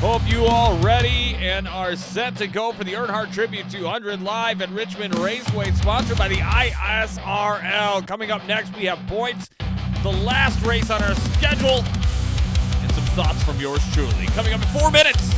Hope you all ready and are set to go for the Earnhardt Tribute 200 live at Richmond Raceway, sponsored by the ISRL. Coming up next, we have points, the last race on our schedule, and some thoughts from yours truly. Coming up in 4 minutes.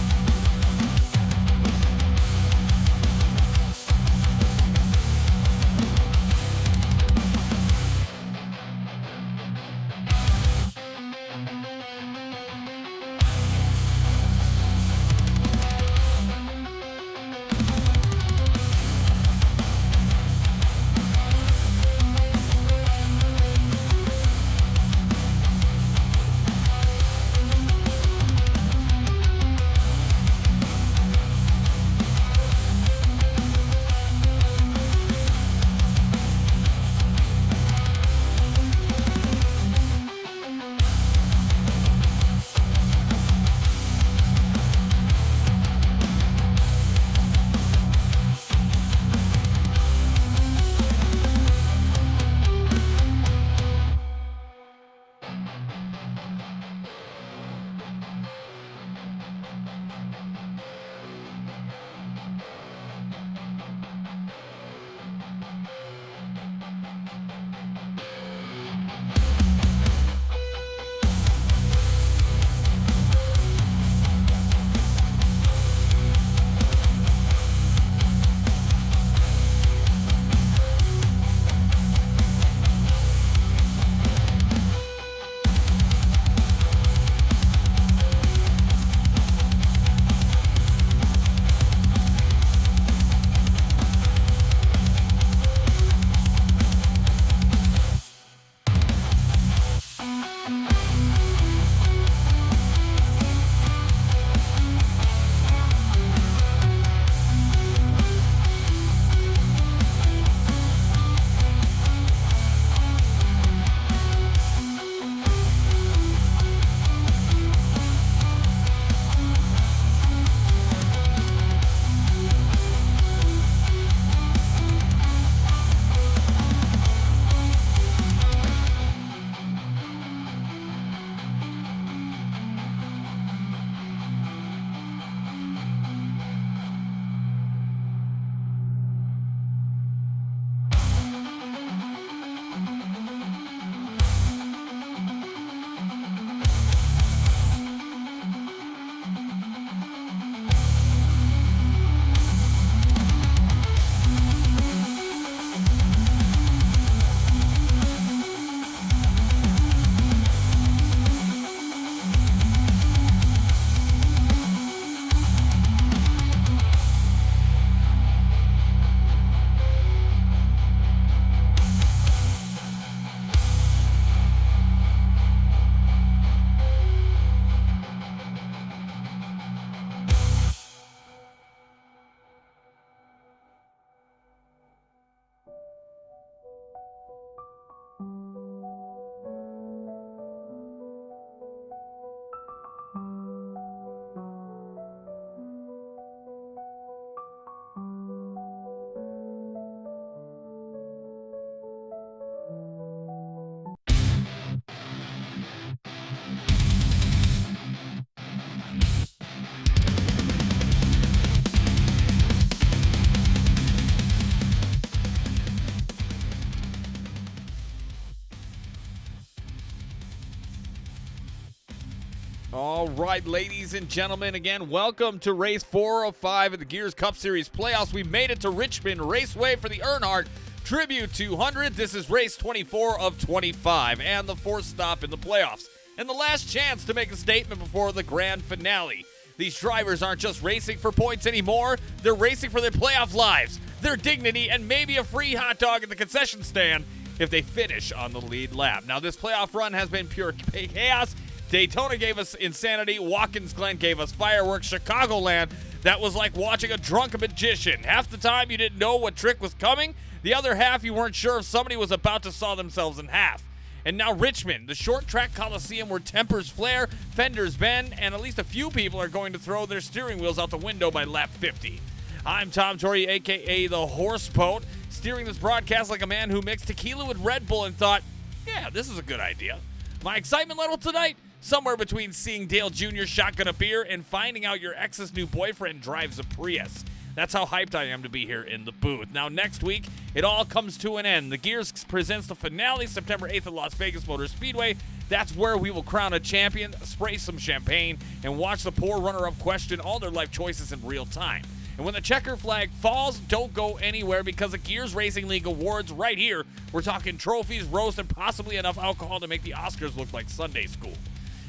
All right, ladies and gentlemen, again, welcome to race 405 of the Gears Cup Series playoffs. We made it to Richmond Raceway for the Earnhardt Tribute 200. This is race 24 of 25 and the fourth stop in the playoffs, and the last chance to make a statement before the grand finale. These drivers aren't just racing for points anymore, they're racing for their playoff lives, their dignity, and maybe a free hot dog at the concession stand if they finish on the lead lap. Now, this playoff run has been pure chaos. Daytona gave us insanity. Watkins Glen gave us fireworks. Chicagoland, that was like watching a drunken magician. Half the time you didn't know what trick was coming. The other half you weren't sure if somebody was about to saw themselves in half. And now Richmond, the short track coliseum where tempers flare, fenders bend, and at least a few people are going to throw their steering wheels out the window by lap 50. I'm Tom Torrey, a.k.a. the Horse Boat, steering this broadcast like a man who mixed tequila with Red Bull and thought, yeah, this is a good idea. My excitement level tonight? Somewhere between seeing Dale Jr. shotgun a beer and finding out your ex's new boyfriend drives a Prius. That's how hyped I am to be here in the booth. Now, next week, it all comes to an end. The Gears presents the finale September 8th at Las Vegas Motor Speedway. That's where we will crown a champion, spray some champagne, and watch the poor runner-up question all their life choices in real time. And when the checker flag falls, don't go anywhere because the Gears Racing League Awards right here. We're talking trophies, roast, and possibly enough alcohol to make the Oscars look like Sunday school.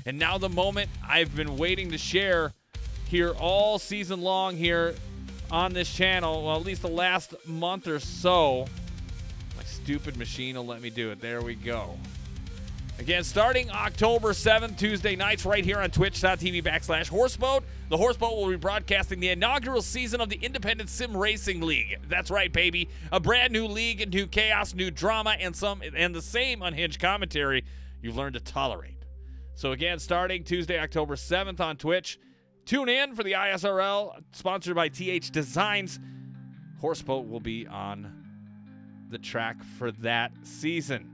And now the moment I've been waiting to share here all season long here on this channel, well, at least the last month or so. My stupid machine will let me do it. There we go. Again, starting October 7th, Tuesday nights right here on twitch.tv/Horseboat. The Horseboat will be broadcasting the inaugural season of the Independent Sim Racing League. That's right, baby. A brand new league, new chaos, new drama, and the same unhinged commentary you've learned to tolerate. So again, starting Tuesday, October 7th on Twitch. Tune in for the ISRL, sponsored by TH Designs. Horseboat will be on the track for that season.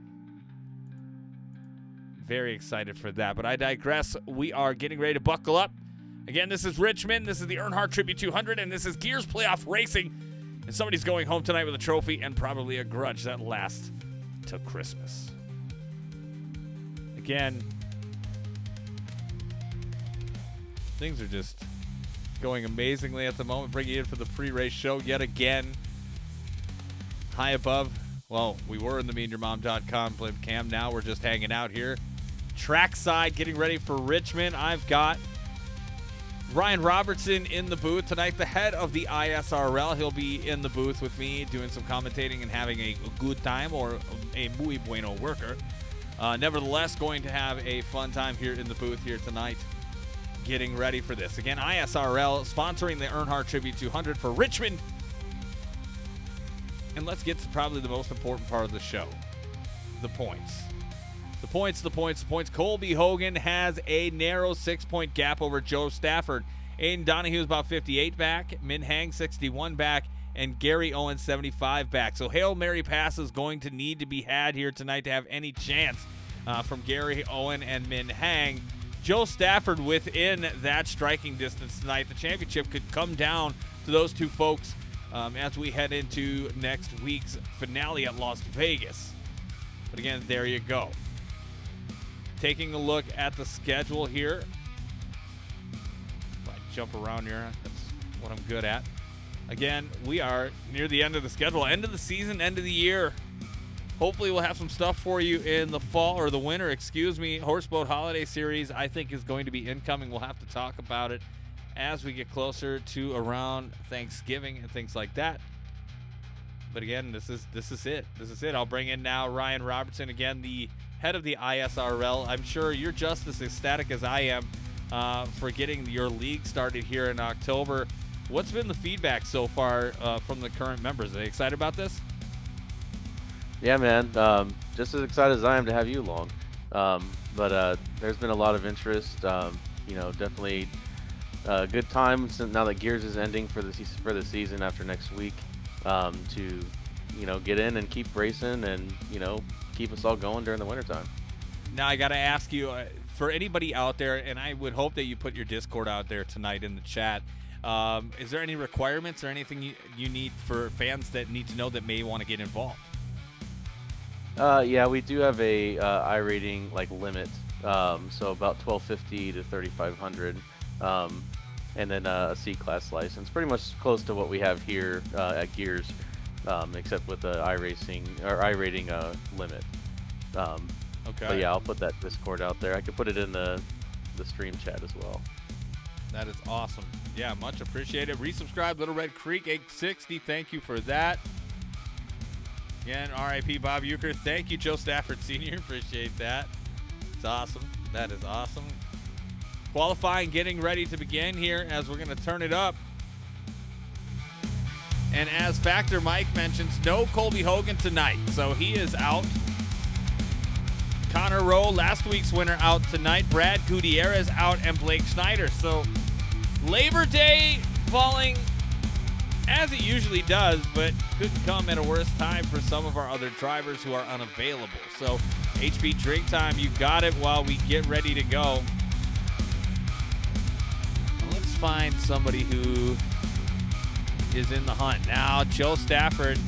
Very excited for that, but I digress. We are getting ready to buckle up. Again, this is Richmond. This is the Earnhardt Tribute 200, and this is Gears Playoff Racing. And somebody's going home tonight with a trophy and probably a grudge that lasts till Christmas. Again, things are just going amazingly at the moment. Bringing you in for the pre-race show yet again. High above. Well, we were in the MeandYourMom.com flip cam. Now we're just hanging out here. Trackside, getting ready for Richmond. I've got Ryan Robertson in the booth tonight, the head of the ISRL. He'll be in the booth with me doing some commentating and having a good time, or a muy bueno worker. Nevertheless, going to have a fun time here in the booth here tonight, getting ready for this. Again, ISRL sponsoring the Earnhardt Tribute 200 for Richmond. And let's get to probably the most important part of the show, the points. The points. Colby Hogan has a narrow 6-point gap over Joe Stafford. Aiden Donahue is about 58 back, Min Hang 61 back, and Gary Owen 75 back. So Hail Mary pass is going to need to be had here tonight to have any chance from Gary Owen and Min Hang. Joe Stafford within that striking distance tonight. The championship could come down to those two folks as we head into next week's finale at Las Vegas. But again, there you go. Taking a look at the schedule here. If I jump around here, that's what I'm good at. Again, we are near the end of the schedule, end of the season, end of the year. Hopefully we'll have some stuff for you in the fall, or the winter, excuse me. Horseboat Holiday Series, I think, is going to be incoming. We'll have to talk about it as we get closer to around Thanksgiving and things like that. But again, this is it. This is it. I'll bring in now Ryan Robertson, again, the head of the ISRL. I'm sure you're just as ecstatic as I am for getting your league started here in October. What's been the feedback so far from the current members? Are they excited about this? Yeah, man. Just as excited as I am to have you along. But there's been a lot of interest. Definitely a good time since now that Gears is ending for the season after next week. To get in and keep racing and keep us all going during the wintertime. Now I got to ask you, for anybody out there, and I would hope that you put your Discord out there tonight in the chat. Is there any requirements or anything you need for fans that need to know that may want to get involved? Yeah, we do have a iRating limit so about 1250 to 3500, and then a C-class license, pretty much close to what we have here at Gears, except with the iRating limit. Okay. But yeah, I'll put that Discord out there. I could put it in the stream chat as well. That is awesome. Yeah, much appreciated. Resubscribe, Little Red Creek 860. Thank you for that. Again, RIP Bob Euchre. Thank you, Joe Stafford Sr. Appreciate that. It's awesome. That is awesome. Qualifying, getting ready to begin here as we're going to turn it up. And as Factor Mike mentions, no Colby Hogan tonight, so he is out. Connor Rowe, last week's winner, out tonight. Brad Gutierrez out, and Blake Schneider. So Labor Day falling as it usually does, but couldn't come at a worse time for some of our other drivers who are unavailable. So HB Drink Time, you got it while we get ready to go. Let's find somebody who is in the hunt. Now, Joe Stafford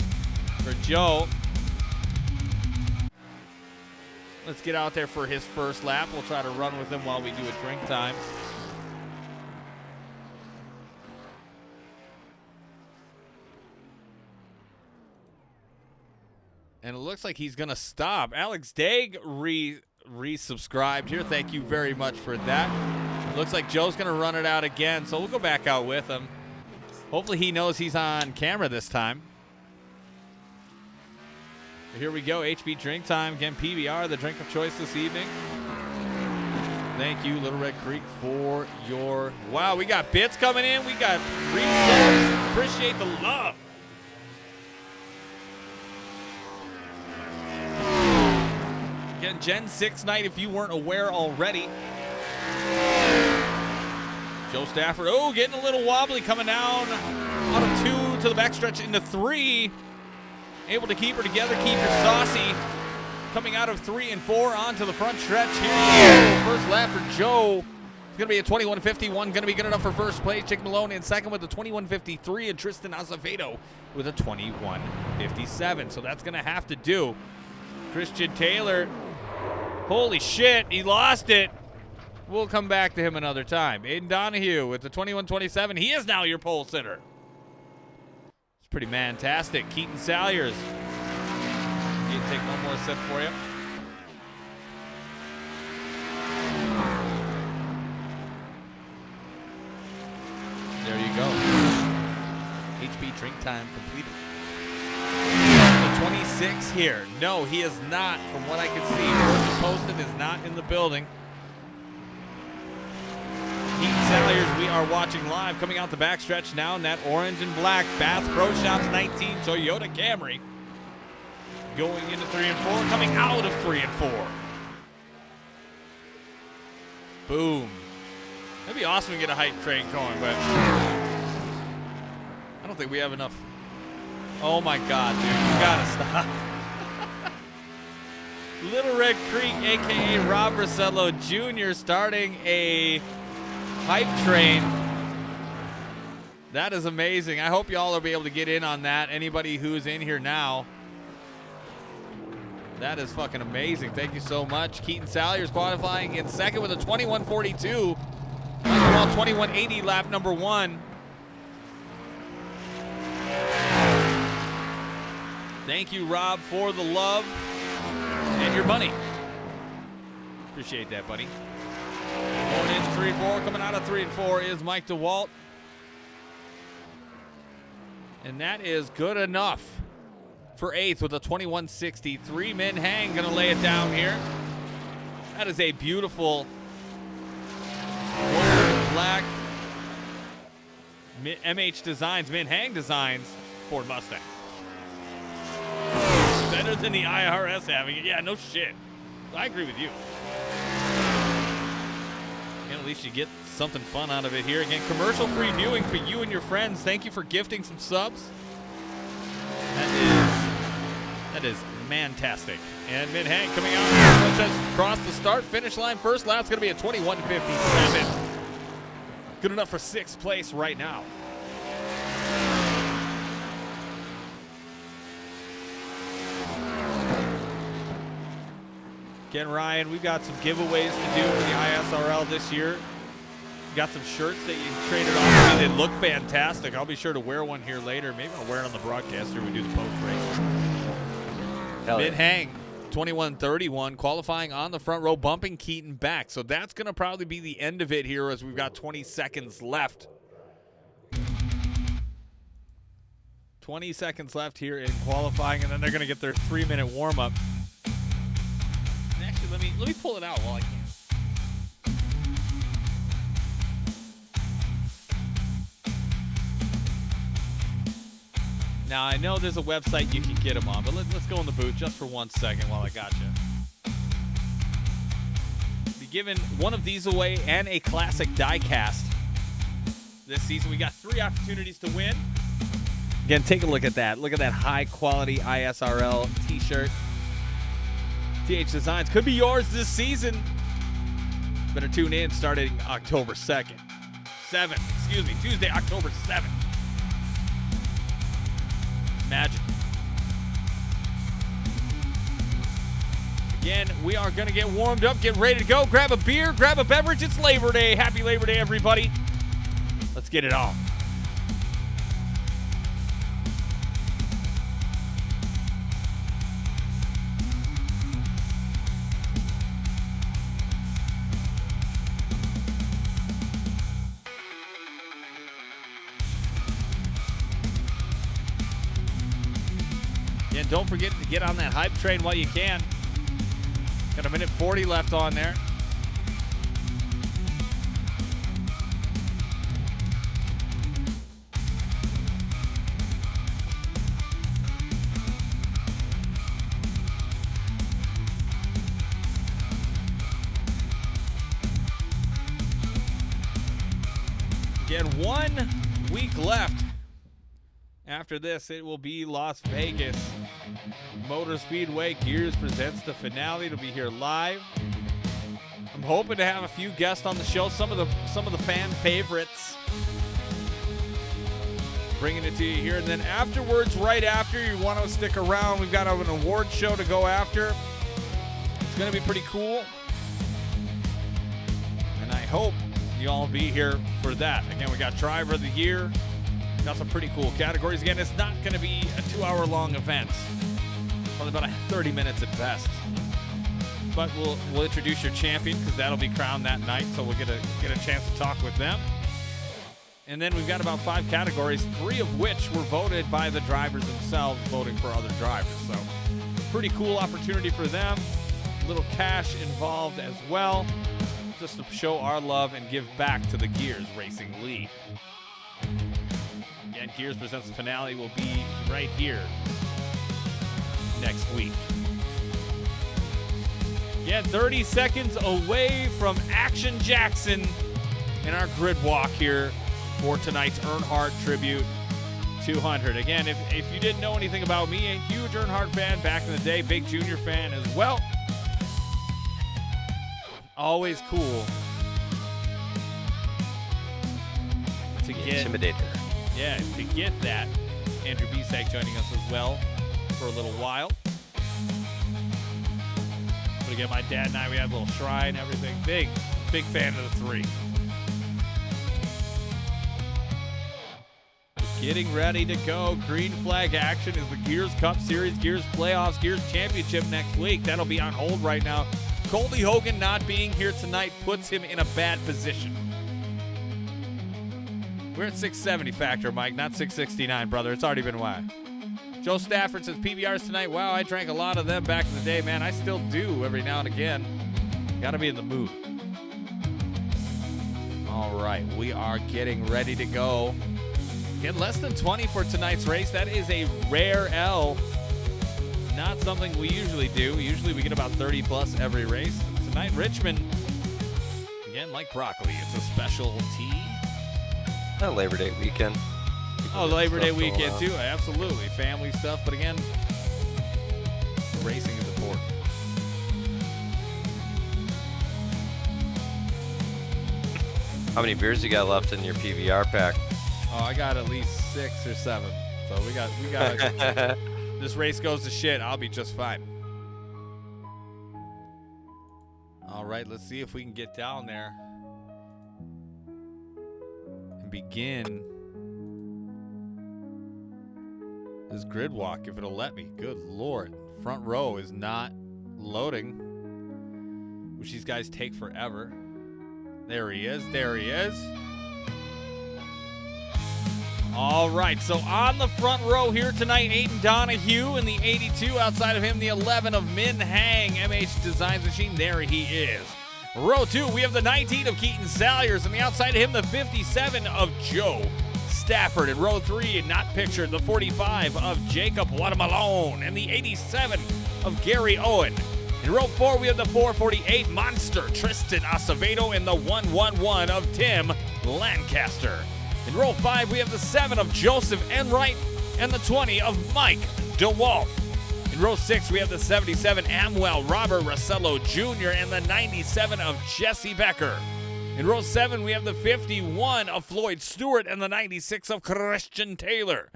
for Joe. Let's get out there for his first lap. We'll try to run with him while we do a drink time. And it looks like he's going to stop. Alex Daig resubscribed here. Thank you very much for that. Looks like Joe's going to run it out again, so we'll go back out with him. Hopefully he knows he's on camera this time. Here we go, HB Drink Time. Again, PBR, the drink of choice this evening. Thank you, Little Red Creek, for your... Wow, we got bits coming in. We got resubs. Appreciate the love. Again, Gen 6 night, if you weren't aware already. Joe Stafford, oh, getting a little wobbly, coming down out of 2 to the backstretch into 3. Able to keep her together, keep her saucy. Coming out of 3 and 4 onto the front stretch here. First lap for Joe. It's going to be a 21.51. Going to be good enough for first place. Jake Malone in second with a 21.53. And Tristan Azevedo with a 21.57. So that's going to have to do. Christian Taylor. Holy shit, he lost it. We'll come back to him another time. Aiden Donahue with the 21.27. He is now your pole sitter. It's pretty fantastic. Keaton Salyers. You take one more sip for you. There you go. HB Drink Time completed. 26 here. No, he is not, from what I can see. Jordan Poston is not in the building. Keaton Salyers, we are watching live, coming out the backstretch now in that orange and black Bass Pro Shops 19 Toyota Camry. Going into 3 and 4, coming out of 3 and 4. Boom. That'd be awesome to get a hype train going, but I don't think we have enough. Oh my God, dude, you gotta stop. Little Red Creek, AKA Rob Rosello Jr. starting a hype train. That is amazing. I hope y'all will be able to get in on that. Anybody who's in here now. That is fucking amazing. Thank you so much. Keaton Salyers qualifying in second with a 21.42. Michael Wall 21.80, lap number 1. Thank you, Rob, for the love and your money. Appreciate that, buddy. Going into 3 and 4, coming out of 3 and 4 is Mike DeWalt. And that is good enough for 8th with a 21.63. Min Hang gonna lay it down here. That is a beautiful black MH Designs, Min Hang Designs Ford Mustang. Better than the IRS having it. Yeah, no shit. I agree with you. And at least you get something fun out of it here. Again, commercial-free viewing for you and your friends. Thank you for gifting some subs. That is fantastic. And Min Hang coming out just across the start-finish line. First lap's going to be a 21.57. Good enough for 6th place right now. Again, Ryan, we've got some giveaways to do in the ISRL this year. Got some shirts that you traded off. They look fantastic. I'll be sure to wear one here later. Maybe I'll wear it on the broadcast here when we do the post race. Mid-hang, 21:31, qualifying on the front row, bumping Keaton back. So that's going to probably be the end of it here as we've got 20 seconds left. 20 seconds left here in qualifying, and then they're going to get their 3-minute warm-up. And actually, let me pull it out while I can. Now, I know there's a website you can get them on, but let's go in the booth just for 1 second while I got you. Be giving one of these away and a classic die-cast this season. We got 3 opportunities to win. Again, take a look at that. Look at that high-quality ISRL T-shirt. TH Designs could be yours this season. Better tune in starting October 2nd. Tuesday, October 7th. Magic. Again, we are going to get warmed up, get ready to go. Grab a beer, grab a beverage. It's Labor Day. Happy Labor Day, everybody. Let's get it on. And don't forget to get on that hype train while you can. Got a minute 40 left on there. Again, 1 week left. After this, it will be Las Vegas. Motor Speedway Gears presents the finale. It'll be here live. I'm hoping to have a few guests on the show, some of the fan favorites. Bringing it to you here, and then afterwards, right after, you want to stick around. We've got an award show to go after. It's going to be pretty cool, and I hope you all be here for that. Again, we got Driver of the Year. Got some pretty cool categories. Again, it's not going to be a 2-hour-long event. Probably about 30 minutes at best. But we'll introduce your champion because that'll be crowned that night, so we'll get a chance to talk with them. And then we've got about 5 categories, 3 of which were voted by the drivers themselves, voting for other drivers. So pretty cool opportunity for them. A little cash involved as well, just to show our love and give back to the Gears Racing League. Again, Gears Presents the finale will be right here next week. Yeah, 30 seconds away from Action Jackson in our grid walk here for tonight's Earnhardt Tribute 200. Again, if you didn't know anything about me, a huge Earnhardt fan back in the day, big Junior fan as well. Always cool to get Intimidator. Yeah, to get that. Andrew Bisak joining us as well for a little while. But again, my dad and I, we had a little shrine, everything. Big fan of the 3. Getting ready to go. Green flag action is the Gears Cup Series, Gears Playoffs, Gears Championship next week. That'll be on hold right now. Colby Hogan not being here tonight puts him in a bad position. We're at 670 factor, Mike, not 669, brother. It's already been a while. Joe Stafford says PBRs tonight. Wow, I drank a lot of them back in the day, man. I still do every now and again. Got to be in the mood. All right, we are getting ready to go. Again, less than 20 for tonight's race. That is a rare L. Not something we usually do. Usually we get about 30 plus every race. Tonight, Richmond, again, like broccoli, it's a specialty. Labor Day weekend. Oh, Labor Day weekend too, absolutely. Family stuff, but again, racing is important. How many beers you got left in your PBR pack? Oh, I got at least 6 or 7. So we got this race goes to shit, I'll be just fine. All right, let's see if we can get down there and begin this grid walk, if it'll let me. Good Lord. Front row is not loading, which these guys take forever. There he is. There he is. All right, so on the front row here tonight, Aiden Donahue in the 82. Outside of him, the 11 of Min Hang, MH Designs Machine. There he is. Row 2, we have the 19 of Keaton Salyers. On the outside of him, the 57 of Joe Stafford. In row 3, not pictured, the 45 of Jacob Guatemala. And the 87 of Gary Owen. In row 4, we have the 448 Monster Tristan Acevedo and the 111 of Tim Lancaster. In row 5, we have the 7 of Joseph Earnhardt and the 20 of Mike DeWalt. In row 6, we have the 77 Amwell Robert Rossello Jr. and the 97 of Jesse Becker. In row 7, we have the 51 of Floyd Stewart and the 96 of Christian Taylor.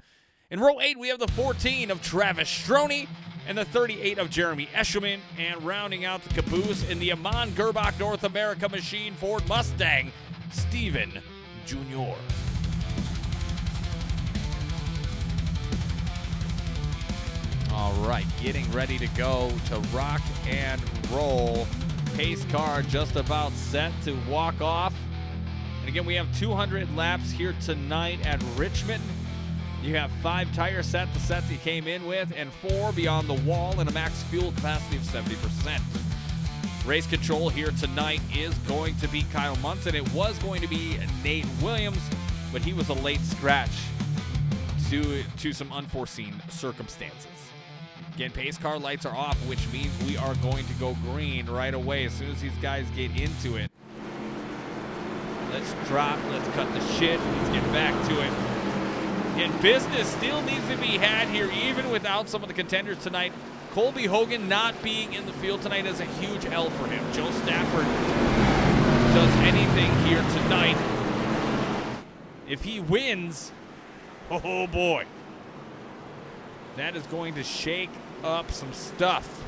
In row 8, we have the 14 of Travis Stroney and the 38 of Jeremy Eshelman. And rounding out the caboose in the Amon Gerbach North America Machine Ford Mustang, Steven Jr. All right, getting ready to go to rock and roll. Pace car just about set to walk off. And again, we have 200 laps here tonight at Richmond. You have 5 tires set, the sets you came in with, and 4 beyond the wall and a max fuel capacity of 70%. Race control here tonight is going to be Kyle Munson. It was going to be Nate Williams, but he was a late scratch to some unforeseen circumstances. Again, pace car lights are off, which means we are going to go green right away as soon as these guys get into it. Let's drop, let's cut the shit, let's get back to it. Again, business still needs to be had here, even without some of the contenders tonight. Colby Hogan not being in the field tonight is a huge L for him. Joe Stafford does anything here tonight. If he wins, oh boy. That is going to shake up some stuff.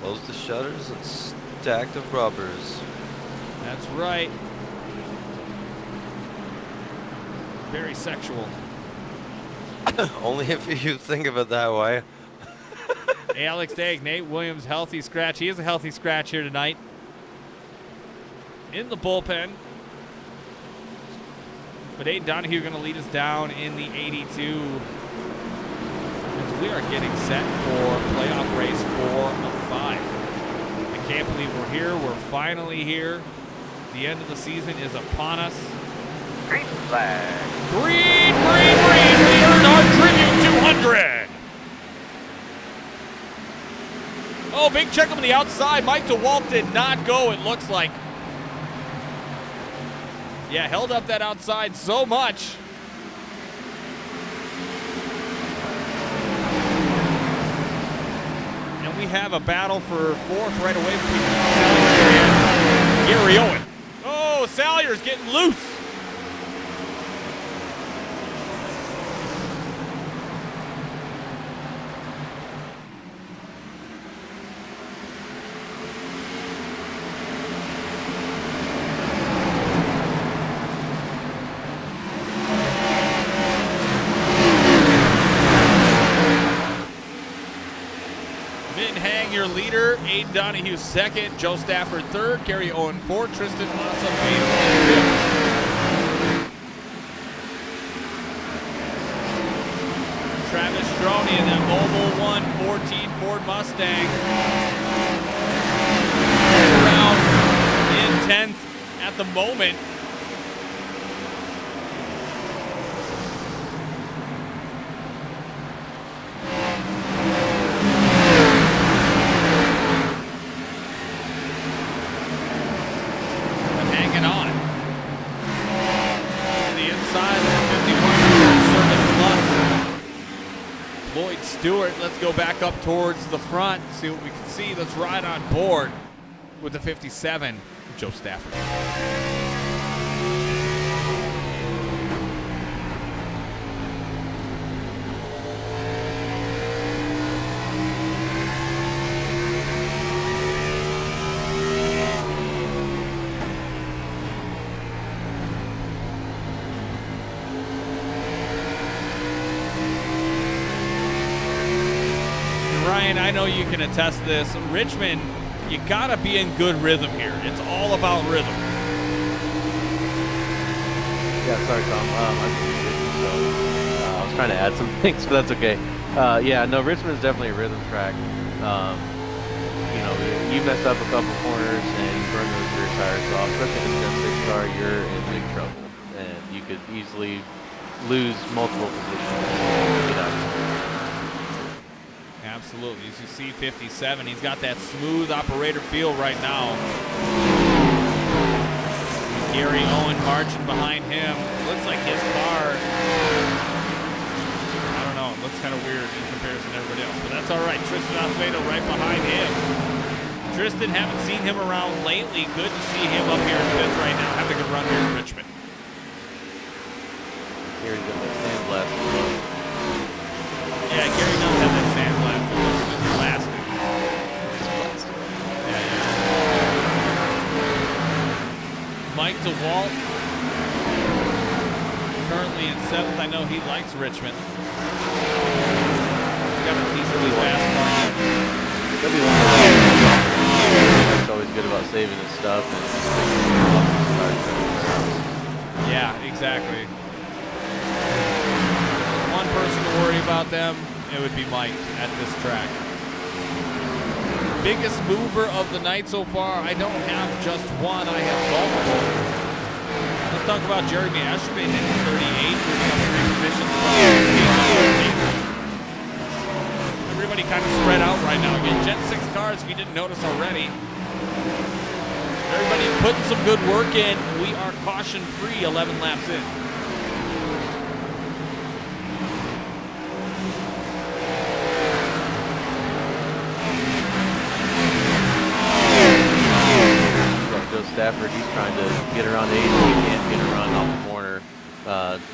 Close the shutters and stack the rubbers. That's right. Very sexual. Only if you think of it that way. Alex Dagg, Nate Williams, healthy scratch. He is a healthy scratch here tonight. In the bullpen. But Aiden Donahue going to lead us down in the 82. As we are getting set for playoff race 4 of 5. I can't believe we're here. We're finally here. The end of the season is upon us. Green flag. Green, green, green. We earned our Tribute 200. Oh, big check on the outside. Mike DeWalt did not go, it looks like. Yeah, held up that outside so much. And we have a battle for 4th right away between Salyer and Gary Owen. Oh, Salyer's getting loose. Your leader, Aiden Donahue 2nd, Joe Stafford 3rd, Gary Owen 4th, Tristan Acevedo 5th. Travis Stroney in that Mobile 114 Ford Mustang. Around in 10th at the moment. Stewart, let's go back up towards the front, see what we can see. Let's ride on board with the 57, Joe Stafford. Brian, I know you can attest to this. Richmond, you got to be in good rhythm here. It's all about rhythm. Yeah, sorry, Tom. I was trying to add some things, but that's okay. Yeah, no, Richmond's definitely a rhythm track. You know, you mess up a couple corners and you burn those rear tires off, especially in a Gen 6 car, you're in big trouble. And you could easily lose multiple positions. Get out of there. Absolutely. As you see 57, he's got that smooth operator feel right now. Gary Owen marching behind him. Looks like his car, I don't know, it looks kind of weird in comparison to everybody else, but that's all right. Tristan Acevedo right behind him. Tristan, haven't seen him around lately. Good to see him up here in fifth right now. Having a good run here in Richmond. Gary's got that sandblast. Yeah, Gary does have that sandblast. It's just plastic. Mike DeWalt, currently in 7th. I know he likes Richmond. He's got a decently fast car. That's always good about saving his stuff. Yeah, exactly. One person to worry about them, it would be Mike at this track. Biggest mover of the night so far. I don't have just one. I have multiple. Let's talk about Jeremy Esterman in 38. Moving up 3 positions. Everybody kind of spread out right now. Again, Gen 6 cars, if you didn't notice already. Everybody putting some good work in. We are caution-free 11 laps in. Stafford, he's trying to get around Aiden. He can't get around off the corner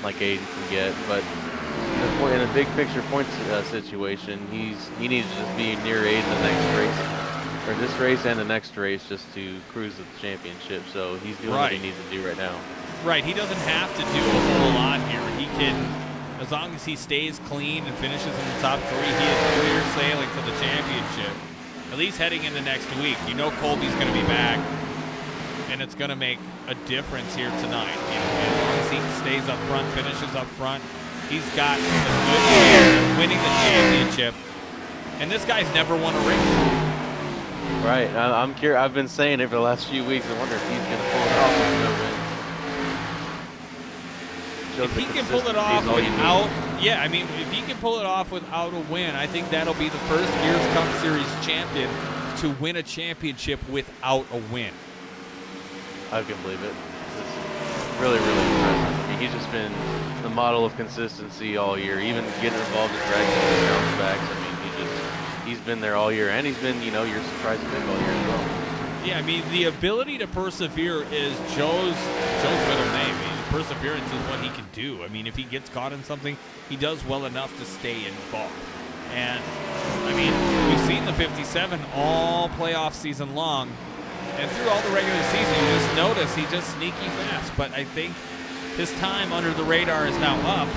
like Aiden can get. But in a big picture points situation, he needs to just be near Aiden the next race, or this race and the next race, just to cruise the championship. So he's doing what he needs to do right now. Right, he doesn't have to do a whole lot here. He can, as long as he stays clean and finishes in the top 3, he is clear sailing to the championship. At least heading into next week. You know Colby's going to be back. And it's going to make a difference here tonight. You know, as long as he stays up front, finishes up front, he's got a good chance of winning the championship. And this guy's never won a race. Right. I'm curious. I've been saying it for the last few weeks. I wonder if he's going to pull it off with no win. If he can pull it off without, yeah, I mean, if he can pull it off without a win, I think that'll be the first Gears Cup Series champion to win a championship without a win. I can believe it. It's really, really impressive. I mean, he's just been the model of consistency all year, even getting involved in drag bounce backs. I mean, he's been there all year, and he's been, you know, your surprise pick all year as well. Yeah, I mean, the ability to persevere is Joe's middle name. I mean, perseverance is what he can do. I mean, if he gets caught in something, he does well enough to stay involved. And, I mean, we've seen the 57 all playoff season long. And through all the regular season, you just notice he's just sneaky fast. But I think his time under the radar is now up.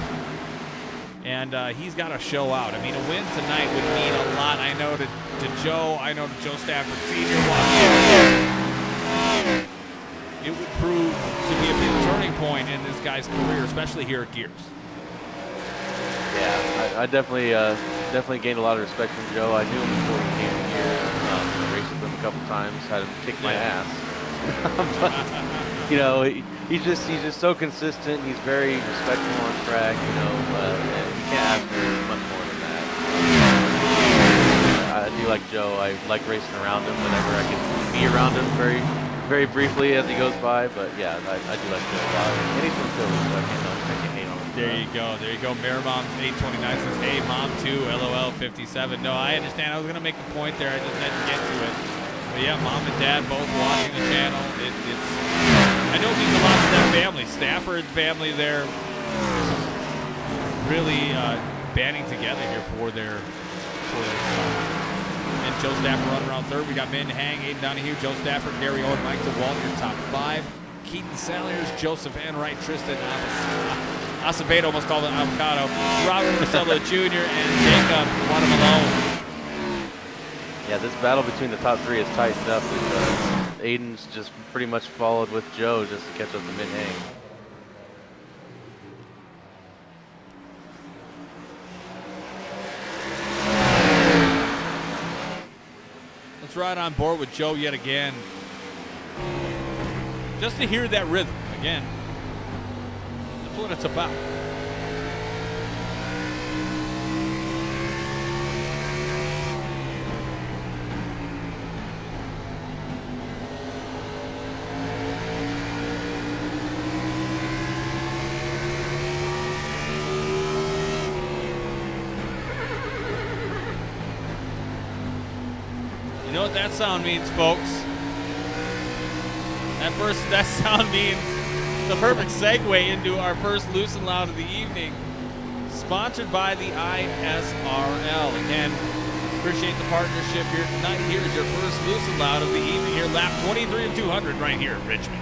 And he's got to show out. I mean, a win tonight would mean a lot. I know to Joe. I know to Joe Stafford Sr. It would prove to be a big turning point in this guy's career, especially here at Gears. Yeah, I definitely gained a lot of respect from Joe. I knew him before he came here. Raced with him a couple times, had him kick my ass. But, you know, he's just so consistent. He's very respectful on track. You know, and you can't ask for much more than that. I do like Joe. I like racing around him whenever I can be around him very briefly as he goes by. But yeah, I do like Joe a lot. And he's from Philly, so I can't hate on him. There you go. Mare Mom 829 says, "Hey, Mom too, LOL 57." No, I understand. I was gonna make a point there. I just didn't get to it. But yeah, Mom and Dad both watching the channel. I know it means a lot to their family. Stafford family there really banding together here for their son. And Joe Stafford running around third. We got Min Hang, Aiden Donahue, Joe Stafford, Gary Owen, Mike DeWalt, your top 5. Keaton Salyers, Joseph Enright, Tristan Acevedo, almost called it avocado, Robert Marcello Jr., and Jacob Guatemala. Yeah, this battle between the top three has tightened up. Aiden's just pretty much followed with Joe just to catch up the mid-hang. Let's ride on board with Joe yet again. Just to hear that rhythm again. That's what it's about. You know what that sound means, folks? That sound means the perfect segue into our first Loose and Loud of the evening, sponsored by the ISRL. Again, appreciate the partnership here tonight. Here's your first Loose and Loud of the evening here, lap 23 of 200 right here at Richmond.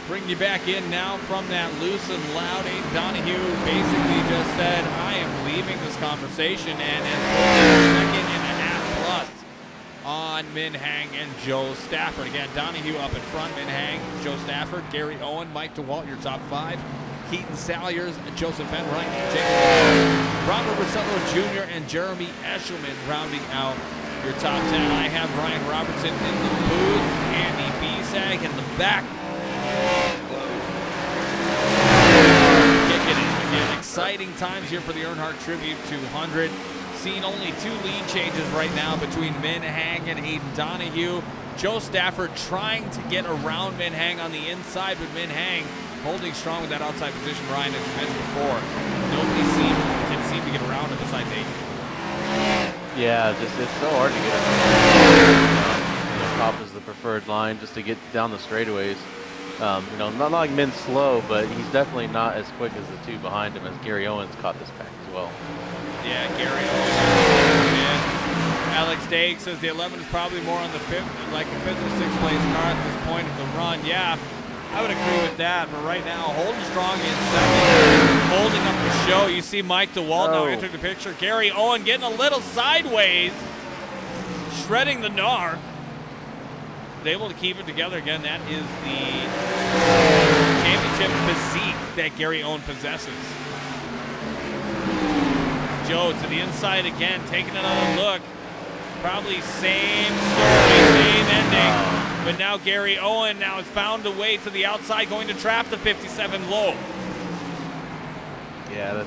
Bring you back in now from that loose and loud. Aiden Donahue basically just said, I am leaving this conversation, and is second and a half plus on Minhang and Joe Stafford. Again, Donahue up in front, Minhang, Joe Stafford, Gary Owen, Mike DeWalt, your top 5. Keaton Salyers, Joseph Enright, Robert Rosello Jr., and Jeremy Eshelman rounding out your top 10. I have Ryan Robertson in the booth, Andy Bisag in the back. Kicking it again. Exciting times here for the Earnhardt Tribute 200. Seeing only 2 lead changes right now between Minhang and Aiden Donahue. Joe Stafford trying to get around Minhang on the inside, but Minhang holding strong with that outside position. Ryan, as you mentioned before, nobody can seem to get around him besides Aiden. Yeah, it's so hard to get up. Top is the preferred line just to get down the straightaways. Not like Min's slow, but he's definitely not as quick as the 2 behind him, as Gary Owens caught this pack as well. Yeah, Gary Owens. Alex Dake says the 11 is probably more on the 5th, like a 5th or 6th place car at this point of the run. Yeah, I would agree with that, but right now, holding strong in 2nd, holding up the show. You see Mike DeWalt now enter the picture. Gary Owen getting a little sideways, shredding the gnar. Able to keep it together again. That is the championship physique that Gary Owen possesses. Joe to the inside again, taking another look. Probably same story, same ending. But now Gary Owen now has found a way to the outside, going to trap the 57 low. Yeah,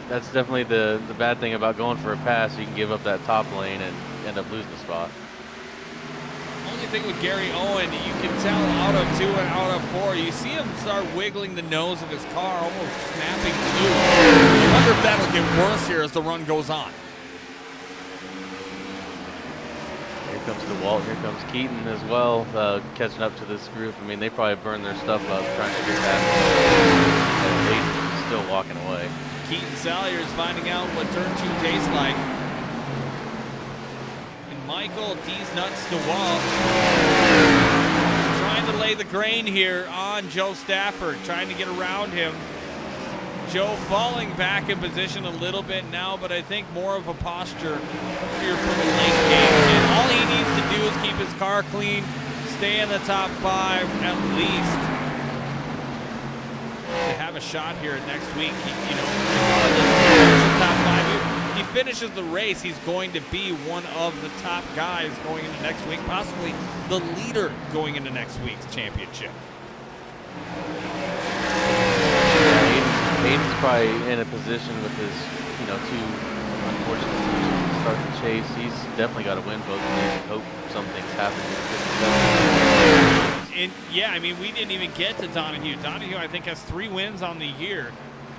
that's definitely the bad thing about going for a pass. You can give up that top lane and end up losing the spot. Only thing with Gary Owen, you can tell out of 2 and out of 4, you see him start wiggling the nose of his car, almost snapping loose. I wonder if that'll get worse here as the run goes on. Here comes DeWalt, here comes Keaton as well, catching up to this group. I mean, they probably burned their stuff up trying to get past. They're still walking away. Keaton Salyers finding out what turn 2 tastes like. Michael D's Nuts DeWalt trying to lay the grain here on Joe Stafford, trying to get around him. Joe falling back in position a little bit now, but I think more of a posture here for the late game. And all he needs to do is keep his car clean, stay in the top 5 at least, to have a shot here next week. Top 5. He finishes the race, he's going to be one of the top guys going into next week, possibly the leader going into next week's championship. Aiden's probably in a position with his, 2 unfortunate positions to start the chase. He's definitely got to win both of these and hope something's happening. And yeah, I mean, we didn't even get to Donahue. Donahue, I think, has 3 wins on the year.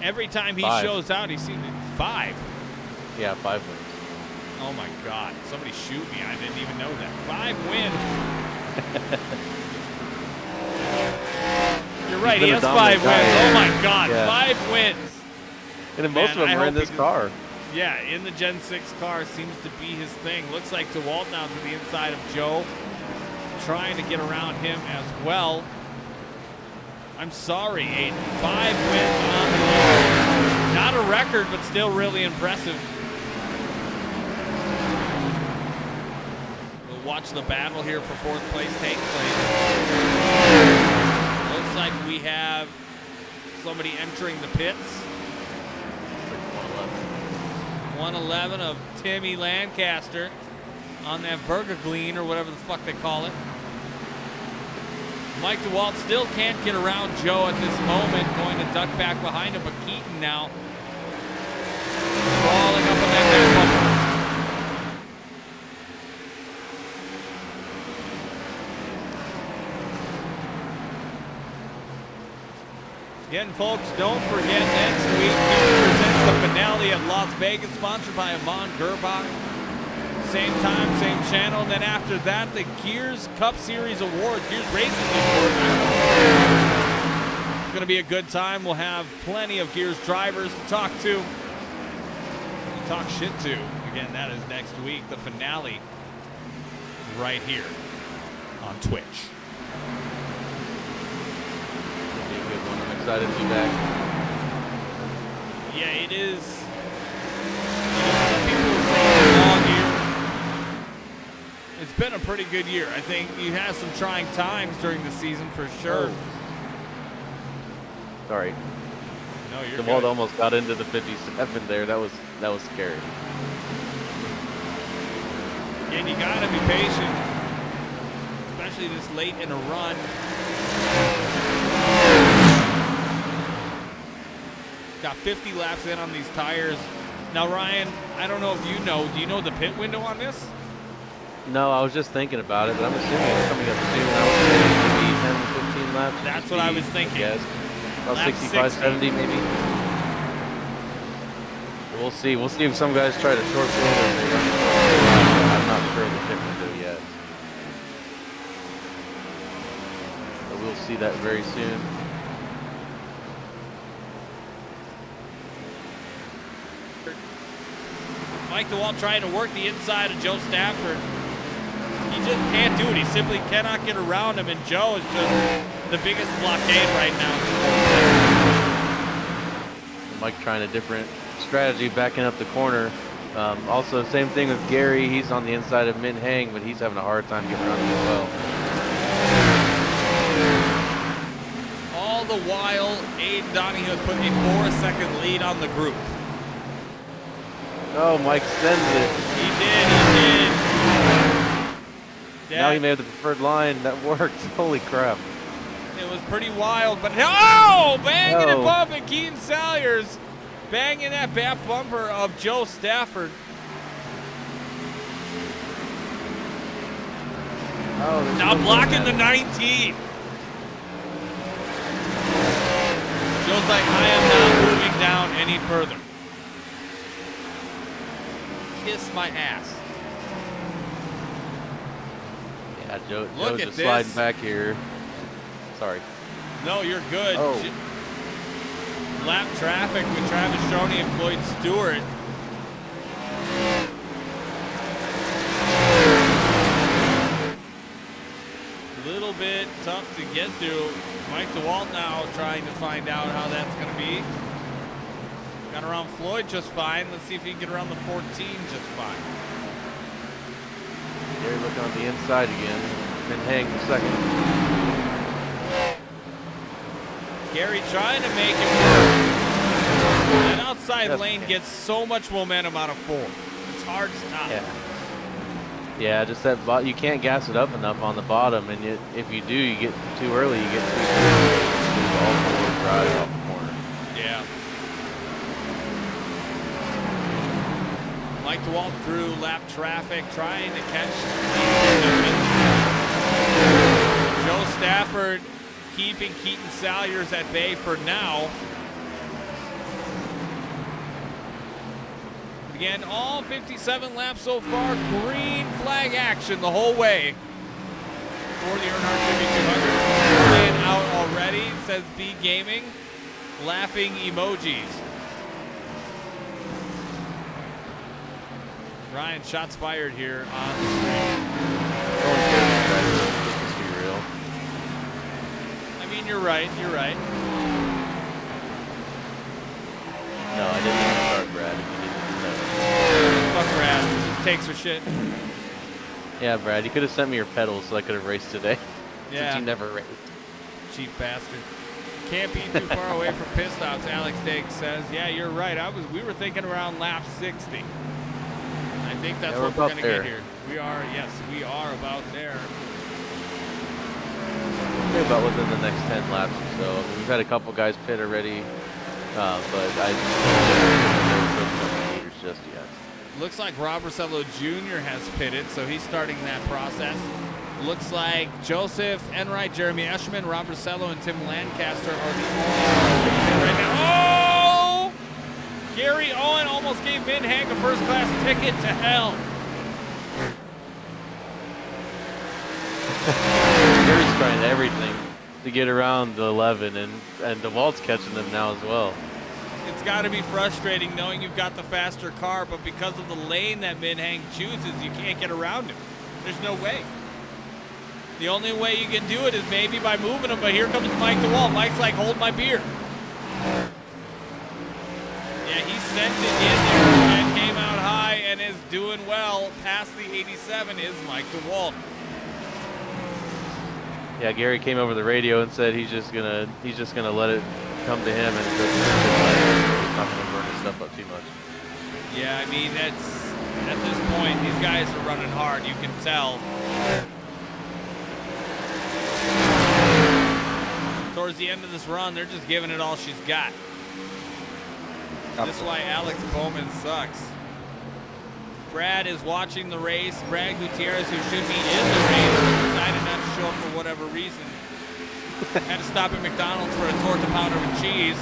Every time he 5. shows out, he's seen 5. Yeah, 5 wins. Oh my God, somebody shoot me. I didn't even know that. 5 wins. You're right, he has 5 wins. Oh my God, yeah. 5 wins. And then most of them are in this car. Yeah, in the Gen 6 car seems to be his thing. Looks like DeWalt now to the inside of Joe, trying to get around him as well. I'm sorry, Aiden. 5 wins on the year. Not a record, but still really impressive. We'll watch the battle here for 4th place take place. Looks like we have somebody entering the pits. 111 of Timmy Lancaster on that Vergagleen or whatever the fuck they call it. Mike DeWalt still can't get around Joe at this moment, going to duck back behind him, but Keaton now crawling up on that back bumper. Again, folks, don't forget next week Gears presents the finale at Las Vegas, sponsored by Amon Gerbach. Same time, same channel. And then after that, the Gears Cup Series Awards, Gears Racing Awards. It's going to be a good time. We'll have plenty of Gears drivers to talk to, talk shit to. Again, that is next week, the finale, right here on Twitch. excited to be back. Yeah, it is. Some people will say it's a long year. It's been a pretty good year. I think you had some trying times during the season for sure. Oh. Sorry. No, you're DeWalt good. almost got into the 57 there. That was scary. And you gotta be patient, especially this late in a run. Got 50 laps in on these tires. Now, Ryan, I don't know if you know. Do you know the pit window on this? No, I was just thinking about it, but I'm assuming it's coming up soon. I was saying maybe 10 to 15 laps. That's what I was thinking. Yes. About Lap 65, 60. 70 maybe. We'll see. We'll see if some guys try to short field or if they run. I'm not sure of the pit window yet. But we'll see that very soon. Mike DeWalt trying to work the inside of Joe Stafford. He just can't do it. He simply cannot get around him, and Joe is just the biggest blockade right now. Mike trying a different strategy, backing up the corner. Also, same thing with Gary. He's on the inside of Min Hang, but he's having a hard time getting around him as well. All the while, Aiden Donahue has put a 4-second lead on the group. Oh, Mike sends it. He did. Now he made the preferred line. That worked. Holy crap. It was pretty wild, but banging and No. bumping. Keaton Salyers banging that back bumper of Joe Stafford. Oh, there's Now no blocking the going 19. Joe's like, I am not moving down any further. Kiss my ass. Yeah, Joe's Look at just this. sliding back here. Sorry. No, you're good. Oh. Lap traffic with Travis Stroney and Floyd Stewart. A little bit tough to get through. Mike DeWalt now trying to find out how that's going to be. Got around Floyd just fine. Let's see if he can get around the 14 just fine. Gary looking on the inside again. Min Hang the second. Gary trying to make it work. That outside Yes. lane gets so much momentum out of 4. It's hard to stop. Yeah, just that you can't gas it up enough on the bottom, and if you do, you get too early. You get too all forward drive off the corner. Yeah. Mike DeWalt through lap traffic, trying to catch Joe Stafford, keeping Keaton Salyers at bay for now. Again, all 57 laps so far, green flag action the whole way for the Earnhardt Tribute 200. Playing out already, says B Gaming. Laughing emojis. Ryan, shots fired here on the screen. No one cares about that. Let's be real. I mean, you're right. No, I didn't even start Brad. If you didn't know. Fuck Brad. Takes her shit. Yeah, Brad, you could have sent me your pedals so I could have raced today. Yeah. Since you never raced. Cheap bastard. Can't be too far away from pit stops, Alex Diggs says. Yeah, you're right. We were thinking around lap 60. I think that's what we're going to get here. We are about there. Maybe about within the next 10 laps or so. I mean, we've had a couple guys pit already, but I don't know just yet. Looks like Rob Rosello Jr. has pitted, so he's starting that process. Looks like Joseph Enright, Jeremy Escherman, Rob Rosello, and Tim Lancaster are the only ones right now. Oh! Gary Owen almost gave Min Hang a first-class ticket to hell. Gary's trying everything to get around the 11, and DeWalt's catching them now as well. It's got to be frustrating knowing you've got the faster car, but because of the lane that Min Hang chooses, you can't get around him. There's no way. The only way you can do it is maybe by moving him, but here comes Mike DeWalt. Mike's like, hold my beer. Yeah, he sent it in there and came out high and is doing well. Past the 87 is Mike DeWalt. Yeah, Gary came over the radio and said he's just gonna let it come to him and he's not gonna burn his stuff up too much. Yeah, I mean, that's at this point, these guys are running hard. You can tell. Towards the end of this run, they're just giving it all she's got. That's why Alex Bowman sucks. Brad is watching the race. Brad Gutierrez, who should be in the race, decided not to show up for whatever reason. Had to stop at McDonald's for a torta pounder with cheese.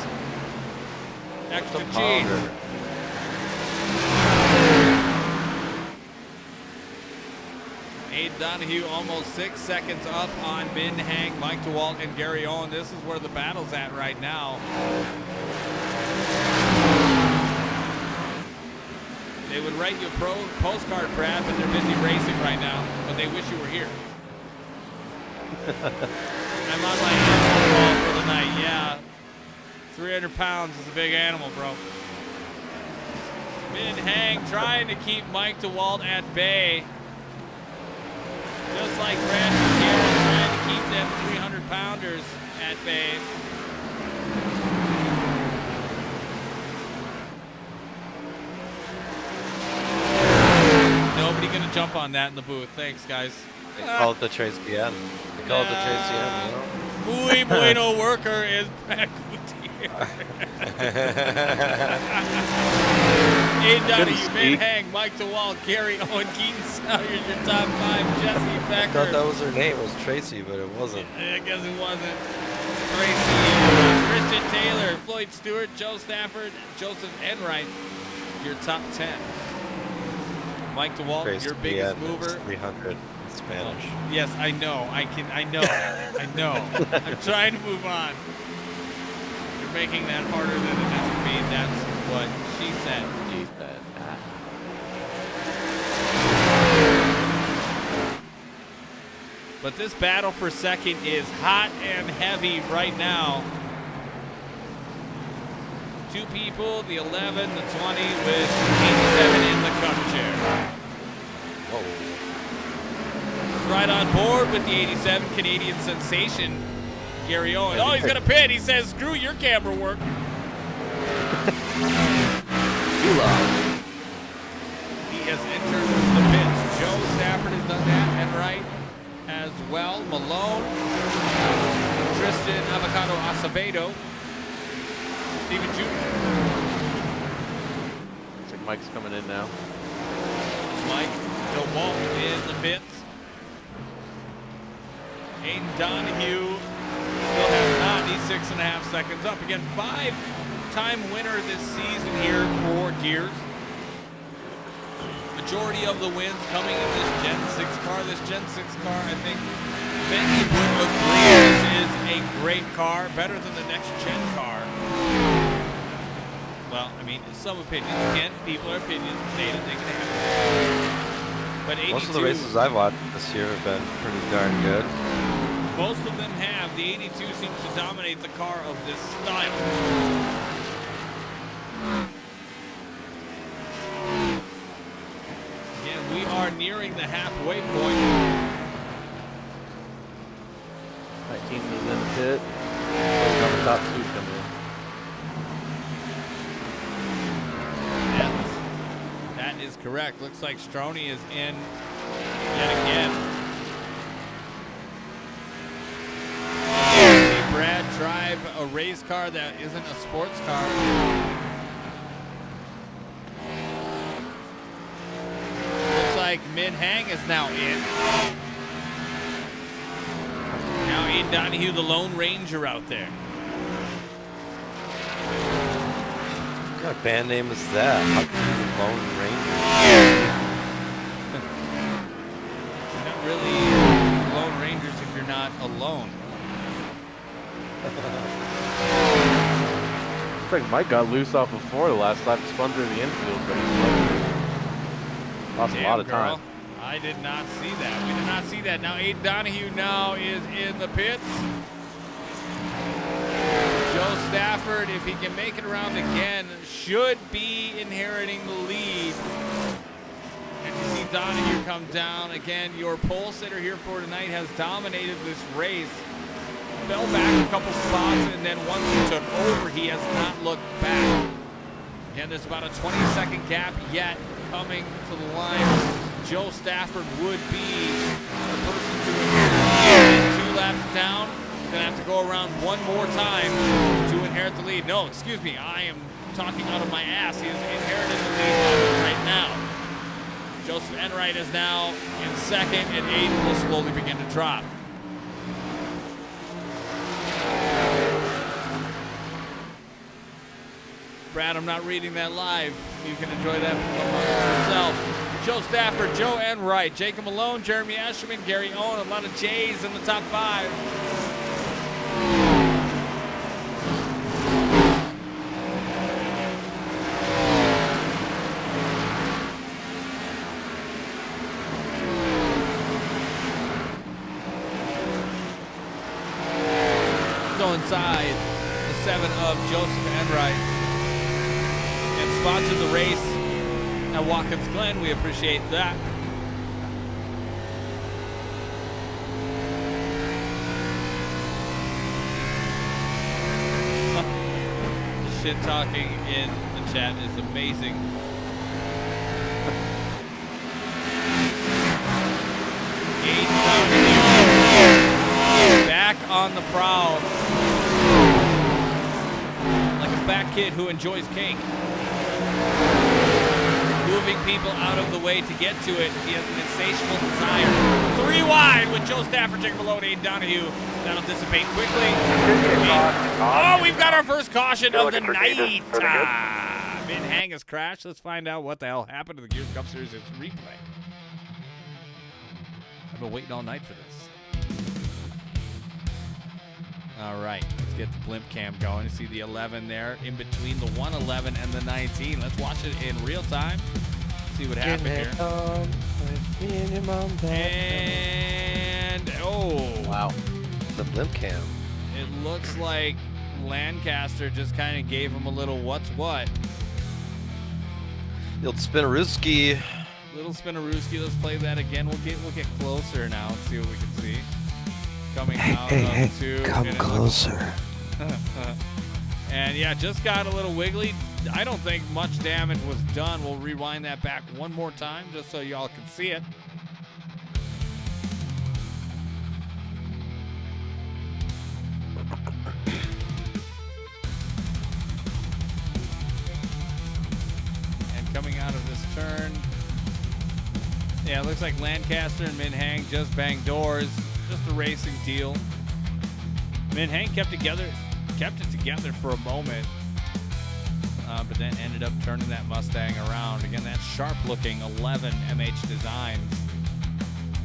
Extra cheese. Aiden Donahue almost 6 seconds up on Min Hang, Mike DeWalt, and Gary Owen. This is where the battle's at right now. They would write you a postcard, Brad, but they're busy racing right now. But they wish you were here. I'm on my animal call for the night. Yeah, 300 pounds is a big animal, bro. Min Hang trying to keep Mike DeWalt at bay. Just like Brad Gutierrez trying to keep them 300-pounders at bay. Nobody gonna jump on that in the booth. Thanks, guys. They call it the Trace BN. They call it the Trace BN, you know? Muy bueno worker is Brad Gutierrez. Aiden Donahue, Min Hang, Mike DeWalt, Gary Owen, Keaton Salyers, your top 5, Jesse I Becker. thought that was her name. It was Tracy, but it wasn't. I guess it wasn't. Tracy, Christian Taylor, Floyd Stewart, Joe Stafford, Joseph Enright, your top 10. Mike DeWalt, Trace your biggest BN, mover. 300 in Spanish. Yes, I know. I know. I know. I'm trying to move on. You're making that harder than it has to be. That's what she said. She said. But this battle for second is hot and heavy right now. Two people, the 11, the 20, with 87 in the cup chair. Whoa. Right on board with the 87 Canadian sensation, Gary Owen. Oh, he's going to pit. He says, screw your camera work. He has entered the pits. Joe Stafford has done that, and Wright as well. Malone, Tristan Avocado Acevedo, Steven Jr. Looks like Mike's coming in now. Mike DeWalt in the pits. Aiden Donahue still has not. He's 6.5 seconds up. Again, 5-time winner this season here for Gears. Majority of the wins coming in this Gen 6 car. This Gen 6 car, I think, many would agree is a great car, better than the next gen car. Well, I mean, some opinions. Again, people are opinions. Data, they can have it. But 82, Most of the races I've watched this year have been pretty darn good. most of them have. The 82 seems to dominate the car of this style. Again, we are nearing the halfway point. 19 is in the pit. On the top 2 coming in. That is correct. Looks like Stroney is in yet again. See Brad drive a race car that isn't a sports car. Looks like Min Hang is now in. Now Aiden Donahue, the Lone Ranger out there. What kind of band name is that? How can you be Lone Ranger? You're not really Lone Rangers if you're not alone. Looks like Mike got loose off of 4 the last lap, spun through the infield, but he lost a lot of time. I did not see that. We did not see that. Now Aiden Donahue now is in the pits. Joe Stafford, if he can make it around again, should be inheriting the lead. And you see Donahue come down. Again, your pole sitter here for tonight has dominated this race. Fell back a couple spots, and then once he took over, he has not looked back. Again, there's about a 20-second gap yet coming to the line. Joe Stafford would be the person to inherit. 2 laps down. Gonna have to go around one more time to inherit the lead. No, excuse me, I am talking out of my ass. He has inherited the lead right now. Joseph Earnhardt is now in second, and Aiden will slowly begin to drop. Brad, I'm not reading that live. You can enjoy that amongst yourself. Joe Stafford, Joe Earnhardt, Jacob Malone, Jeremy Asherman, Gary Owen, a lot of J's in the top 5. Still inside the 7 of Joseph Earnhardt. And sponsored the race at Watkins Glen. We appreciate that. The shit talking in the chat is amazing. Back on the prowl. Like a fat kid who enjoys cake. Moving people out of the way to get to it. He has an insatiable desire. 3 wide with Joe Stafford, Jacob Malone, Aiden Donahue. That'll dissipate quickly. Oh, we've got our first caution of the night. Min Hang has crashed. Let's find out what the hell happened to the Gears Cup Series replay. I've been waiting all night for this. All right, let's get the blimp cam going. See the 11 there in between the 111 and the 19. Let's watch it in real time. See what happened here. And, oh. Wow. The blimp cam. It looks like Lancaster just kind of gave him a little what's what. The old Spinarooski. Little Spinarooski. Let's play that again. We'll get closer now and see what we can see. Coming out of 2. Come closer. And yeah, just got a little wiggly. I don't think much damage was done. We'll rewind that back one more time just so y'all can see it. And coming out of this turn, yeah, it looks like Lancaster and Min Hang just banged doors. Just a racing deal. Min Hang kept it together for a moment, but then ended up turning that Mustang around. Again, that sharp-looking 11 MH Designs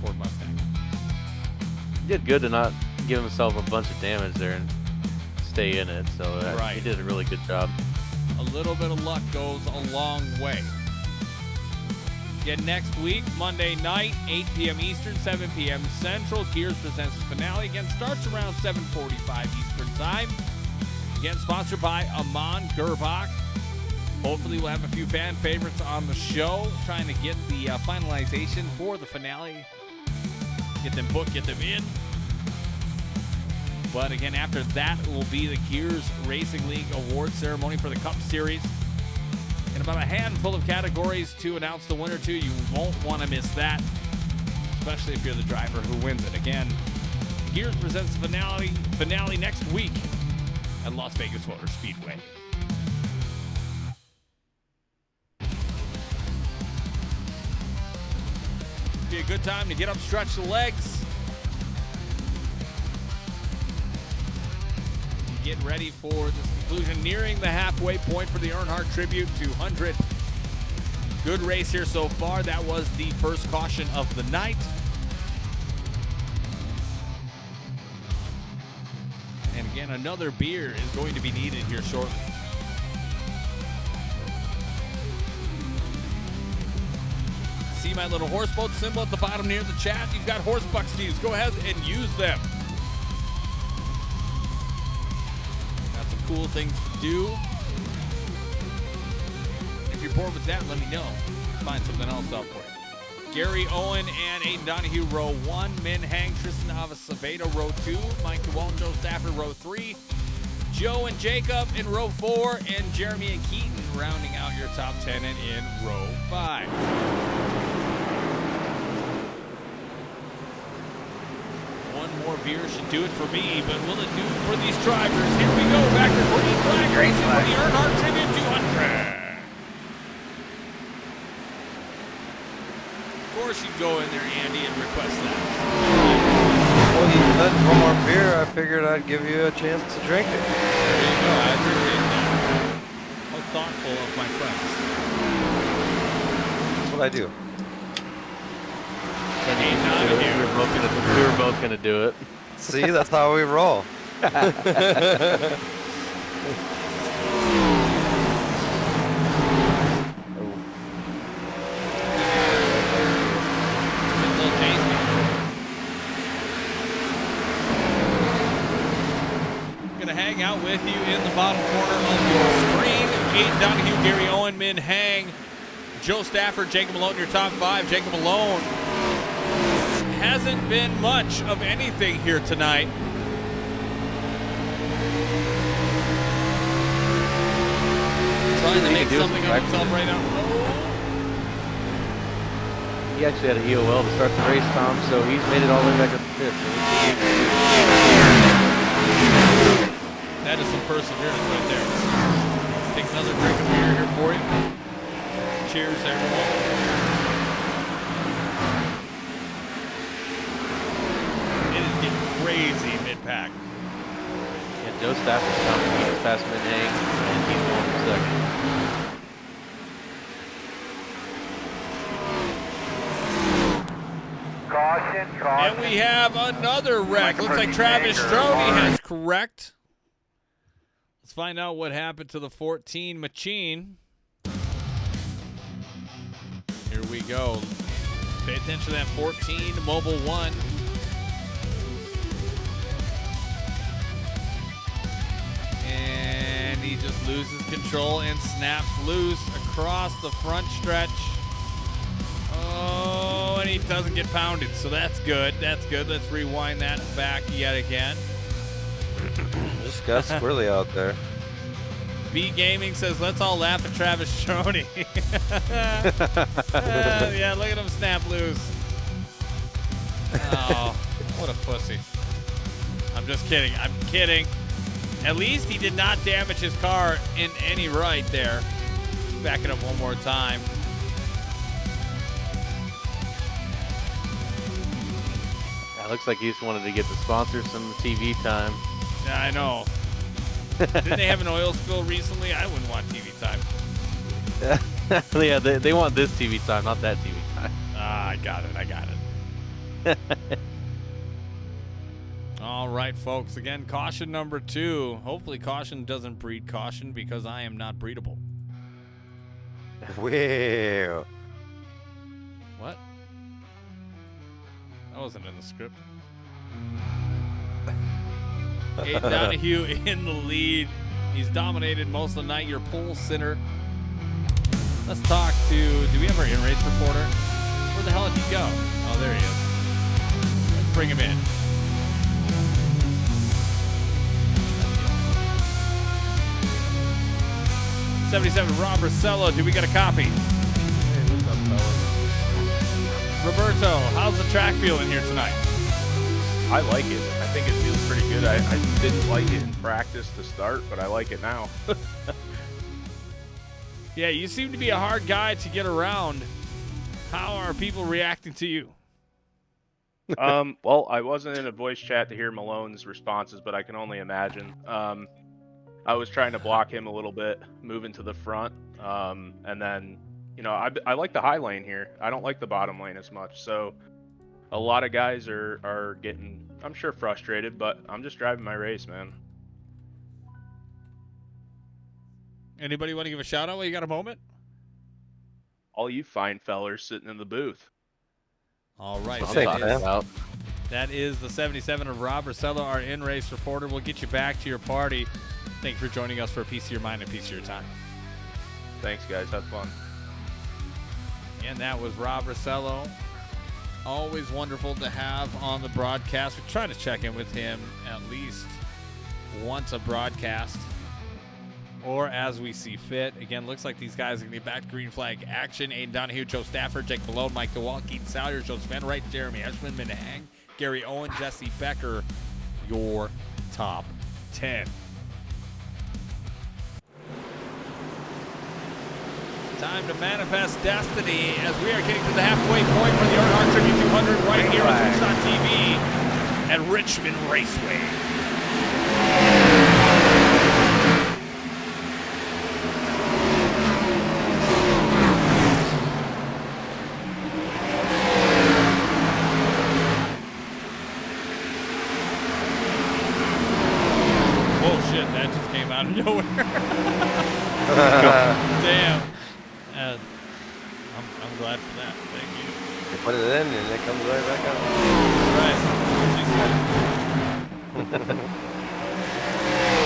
Ford Mustang. He did good to not give himself a bunch of damage there and stay in it. So Right. He did a really good job. A little bit of luck goes a long way. Again, next week, Monday night, 8 p.m. Eastern, 7 p.m. Central. Gears presents the finale. Again, starts around 7:45 Eastern time. Again, sponsored by Amon Gerbach. Hopefully, we'll have a few fan favorites on the show. Trying to get the finalization for the finale. Get them booked, get them in. But again, after that will be the Gears Racing League award ceremony for the Cup Series. And about a handful of categories to announce the winner to. You won't want to miss that, especially if you're the driver who wins it. Again, Gears presents the finale next week at Las Vegas Motor Speedway. Be a good time to get up, stretch the legs. Get ready for this conclusion, nearing the halfway point for the Earnhardt Tribute 200. Good race here so far. That was the first caution of the night. And again, another beer is going to be needed here shortly. See my little horse boat symbol at the bottom near the chat. You've got horse bucks to use. Go ahead and use them. Got some cool things to do. If you're bored with that, let me know. Find something else out for you. Gary Owen and Aiden Donahue, row 1. Min Hang, Tristan Avacevedo, row 2. Mike DeWalt, Joe Stafford, row 3. Joe and Jacob in row 4. And Jeremy and Keaton rounding out your top 10 and in row 5. One more beer should do it for me, but will it do it for these drivers? Here we go, back to green flag racing for the Earnhardt Tribute 200. Of course you go in there, Andy, and request that. Well, you said one more beer. I figured I'd give you a chance to drink it. There you go. I appreciate that. How thoughtful of my friends. That's what I do. Ain't not We here. were both gonna do it. See, that's how we roll. Hang out with you in the bottom corner of your screen. Aiden Donahue, Gary Owen, Min Hang, Joe Stafford, Jacob Malone, your top 5. Jacob Malone hasn't been much of anything here tonight. Trying to make something of himself right now. He actually had an EOL to start the race, Tom, so he's made it all the way back up to 5th. That is some perseverance right there. Take another drink of beer here for you. Cheers, everyone. It is getting crazy mid-pack. Yeah, Joe Stafford's coming. He's past Min-Hang, and he's going for second. Caution, caution. And we have another wreck. Looks like Travis Strode has correct. Let's find out what happened to the 14 machine. Here we go. Pay attention to that 14 Mobile 1. And he just loses control and snaps loose across the front stretch. Oh, and he doesn't get pounded, so that's good. That's good. Let's rewind that back yet again. Just got squirrely out there. B Gaming says, let's all laugh at Travis Strode. Yeah, look at him snap loose. Oh, what a pussy. I'm just kidding. I'm kidding. At least he did not damage his car in any right there. Back it up one more time. Yeah, looks like he just wanted to get the sponsors some TV time. Yeah, I know. Didn't they have an oil spill recently? I wouldn't want TV time. Yeah, they want this TV time, not that TV time. Ah, I got it. I got it. All right, folks. Again, caution number 2. Hopefully caution doesn't breed caution because I am not breedable. Wow. What? That wasn't in the script. Aiden Donahue in the lead. He's dominated most of the night. Your pole sitter. Let's talk to, do we have our in-race reporter? Where the hell did he go? Oh, there he is. Let's bring him in. 77 Rob Rosello, do we get a copy? Hey, what's up, fellas? Roberto, how's the track feeling here tonight? I like it. I think it feels pretty good. I didn't like it in practice to start, but I like it now. Yeah, you seem to be a hard guy to get around. How are people reacting to you? Well, I wasn't in a voice chat to hear Malone's responses, but I can only imagine. I was trying to block him a little bit, moving to the front, and then, you know, I like the high lane here. I don't like the bottom lane as much, so a lot of guys are getting, I'm sure, frustrated, but I'm just driving my race, man. Anybody want to give a shout out while you got a moment? all you fine fellers sitting in the booth. All right. That's Say what I'm that. talking about. That is the 77 of Rob Rosello, our in-race reporter. We'll get you back to your party. Thank you for joining us for a piece of your mind and a piece of your time. Thanks, guys. Have fun. And that was Rob Rosello. Always wonderful to have on the broadcast. We try to check in with him at least once a broadcast or as we see fit. Again, looks like these guys are going to be back to green flag action. Aiden Donahue, Joe Stafford, Jake Malone, Mike DeWalt, Keaton Salyer, Joseph Enright, Jeremy Eschman, Minahang, Gary Owen, Jesse Becker, your top 10. Time to manifest destiny as we are getting to the halfway point for the Earnhardt Tribute 200 right here on Twitch.tv at Richmond Raceway. Bullshit, that just came out of nowhere. Damn. I'm glad for that. Thank you. You put it in and it comes right back out. Right.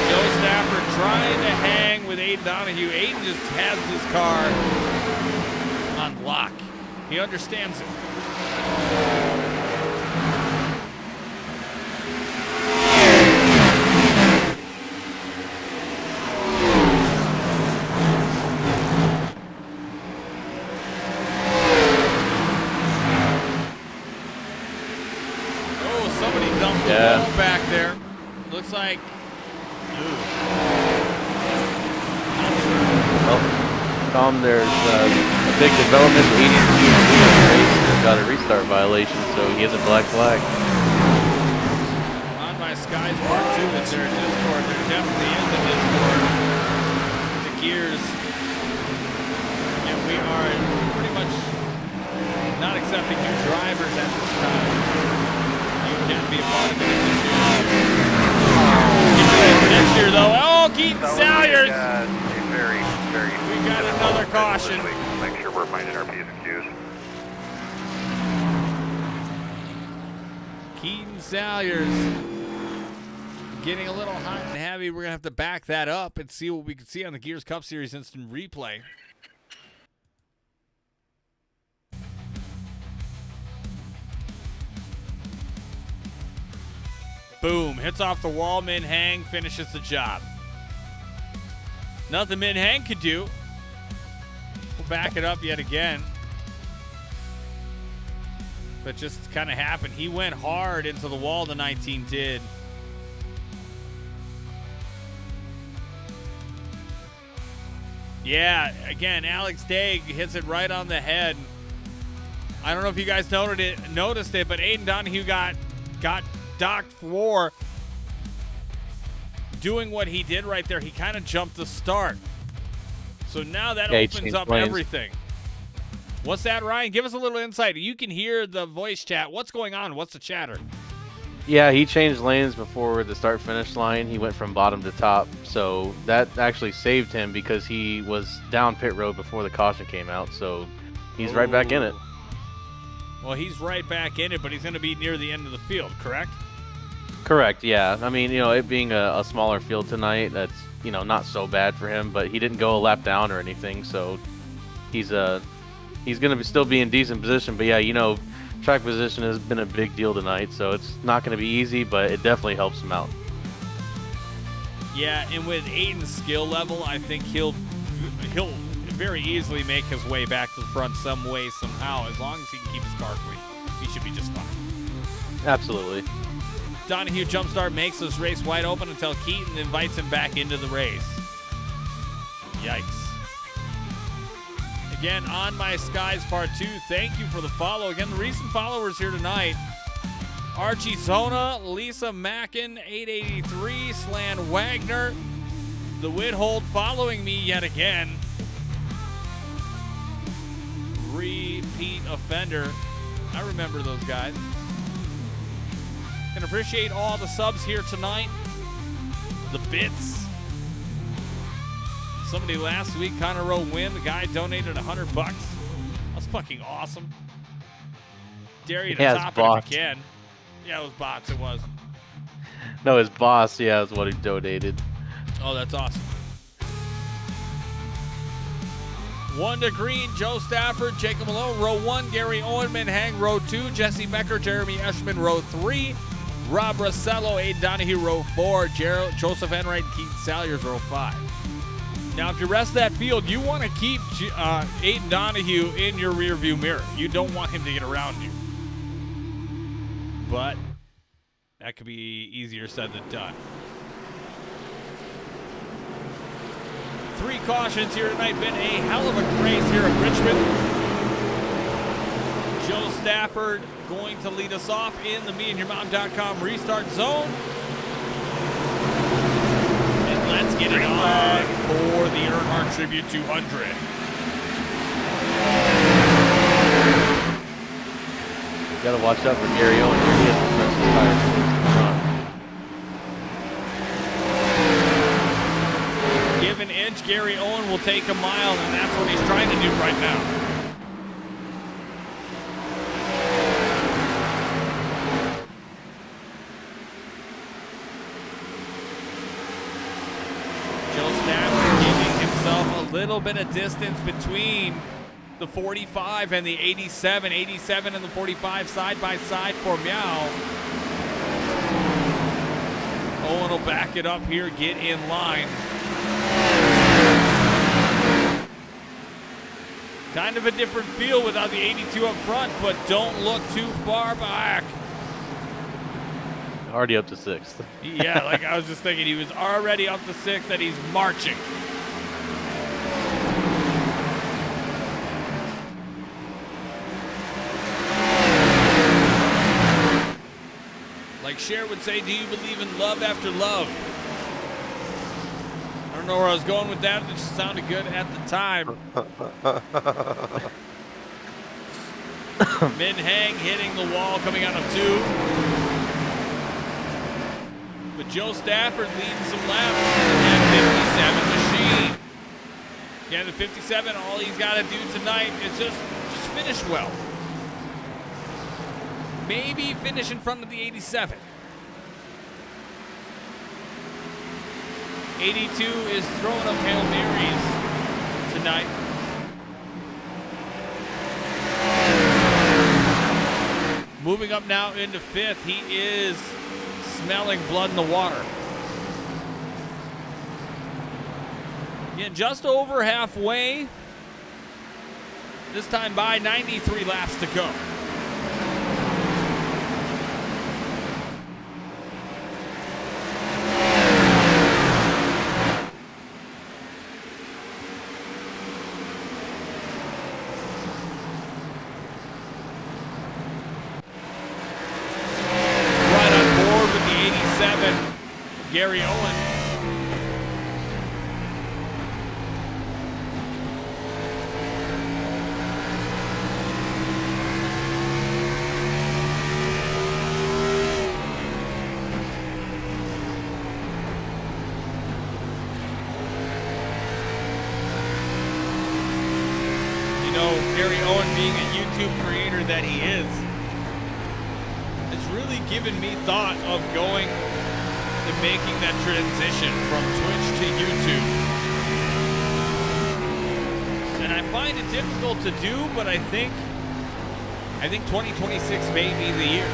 Joe Stafford trying to hang with Aiden Donahue. Aiden just has his car on lock. He understands it. Yeah. Ball back there. Looks like. Well, Tom, there's a big development. 82 race and got a restart violation, so he has a black flag. On my Skies Part 2, is there a Discord? There definitely is a Discord. The Gears. And we are pretty much not accepting new drivers at this time. Can be a part of it this year. Next year, though. Oh, Keaton Salyers! We got another caution. Make sure we're finding our P's and Q's. Keaton Salyers getting a little hot and heavy. We're going to have to back that up and see what we can see on the Gears Cup Series instant replay. Boom. Hits off the wall. Min Hang finishes the job. Nothing Min Hang could do. We'll back it up yet again. But just kind of happened. He went hard into the wall, the 19 did. Yeah, again, Alex Daig hits it right on the head. I don't know if you guys noticed it, but Aiden Donahue got docked for doing what he did right there. He kind of jumped the start. So now that opens up everything. What's that, Ryan? Give us a little insight. You can hear the voice chat. What's going on? What's the chatter? Yeah, he changed lanes before the start-finish line. He went from bottom to top, so that actually saved him because he was down pit road before the caution came out, so he's right back in it. Well, he's right back in it, but he's going to be near the end of the field, correct? Correct, yeah. I mean, it being a smaller field tonight, that's, not so bad for him, but he didn't go a lap down or anything, so he's going to still be in decent position. But yeah, track position has been a big deal tonight, so it's not going to be easy, but it definitely helps him out. Yeah, and with Aiden's skill level, I think he'll very easily make his way back to the front some way, somehow. As long as he can keep his car clean, he should be just fine. Absolutely. Donahue jumpstart makes this race wide open until Keaton invites him back into the race. Yikes. Again, On My Skies Part 2, thank you for the follow. Again, the recent followers here tonight, Archie Zona, Lisa Mackin, 883, Slan Wagner, the Whithold following me yet again. Repeat offender. I remember those guys. Can appreciate all the subs here tonight. The bits. Somebody last week, Connor Rowe win. The guy donated $100. fucking awesome. Dare you to Yeah, it's top it bots. if you can. Yeah, it was bots. It was. No, his boss, yeah, is what he donated. Oh, that's awesome. 1 to green, Joe Stafford, Jacob Malone, row 1, Gary Owenman, Hang, row 2, Jesse Becker, Jeremy Eschman, row 3, Rob Rossello, Aiden Donahue, row 4, Joseph Enright, and Keaton Salyers, row 5. Now, if you rest that field, you want to keep Aiden Donahue in your rearview mirror. You don't want him to get around you. But that could be easier said than done. 3 cautions here tonight. Been a hell of a race here at Richmond. Joe Stafford going to lead us off in the meandyourmom.com restart zone. And let's get it on for the Earnhardt Tribute 200. You gotta watch out for Gary Owen here. He has to press his tires towards the front. Give an inch, Gary Owen will take a mile, and that's what he's trying to do right now. Joe Stafford giving himself a little bit of distance between the 45 and the 87. 87 and the 45 side by side for Meow. Owen will back it up here, get in line. Kind of a different feel without the 82 up front, but don't look too far back. Already up to 6th. Yeah, like I was just thinking, he was already up to 6th and he's marching. Like Cher would say, do you believe in love after love? I don't know where I was going with that. It just sounded good at the time. Min Hang hitting the wall coming out of 2. But Joe Stafford leading some laps. And 57 machine. Yeah, the 57, all he's got to do tonight is just finish well. Maybe finish in front of the 87. 82 is throwing up Hail Marys tonight. Moving up now into 5th, he is smelling blood in the water. Again, just over halfway. This time by 93 laps to go. Gary Owen. You know, Gary Owen being a YouTube creator that he is, it's really given me thought of going and making that transition from Twitch to YouTube. And I find it difficult to do, but I think 2026 may be the year.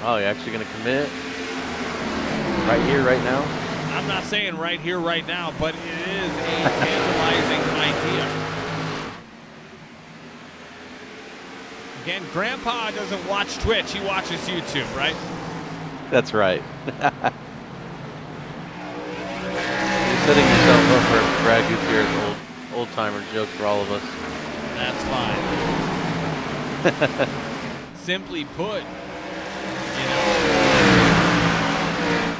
Oh, you're actually going to commit? Right here, right now? I'm not saying right here, right now, but it is a tantalizing idea. Again, Grandpa doesn't watch Twitch, he watches YouTube, right? That's right. You're setting yourself up for Brad Gutierrez old-timer joke for all of us. That's fine. Simply put, you know,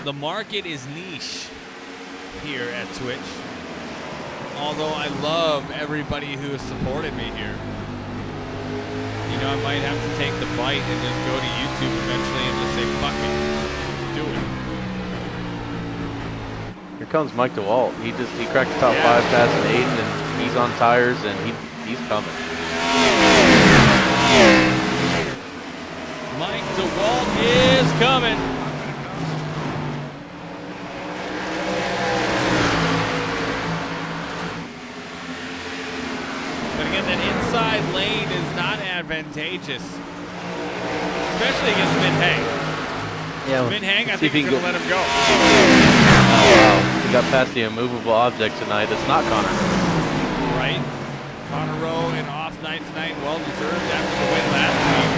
the market is niche here at Twitch. Although I love everybody who has supported me here. You know, I might have to take the bite and just go to YouTube eventually and just say, fuck it. Do it. Here comes Mike DeWalt. He cracked the top 5 passing Aiden, and he's on tires, and He's coming. Mike DeWalt is coming. But again, that inside lane is not advantageous, especially against Min Hang. Yeah. Min Hang, I see if think he he's can going to let him go. Oh, wow. He got past the immovable object tonight. That's not Connor. Right. Connor Rowe in off night tonight, well deserved after the win last week.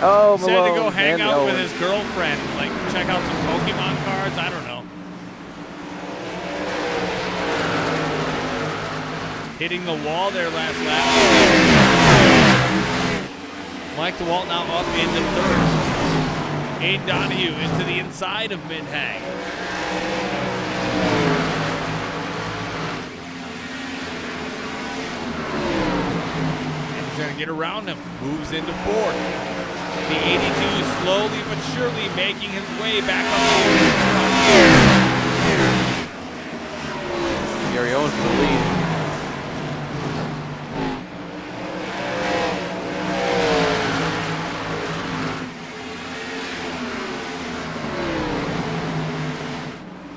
Oh, He said to go Malone, hang Danny out with Owens. his girlfriend, like check out some Pokemon cards. I don't know. Hitting the wall there last lap. Mike DeWalt now up into third. Aiden Donahue into the inside of Min Hang. And he's going to get around him. Moves into fourth. The 82 slowly but surely making his way back up to Gary Owens for the lead.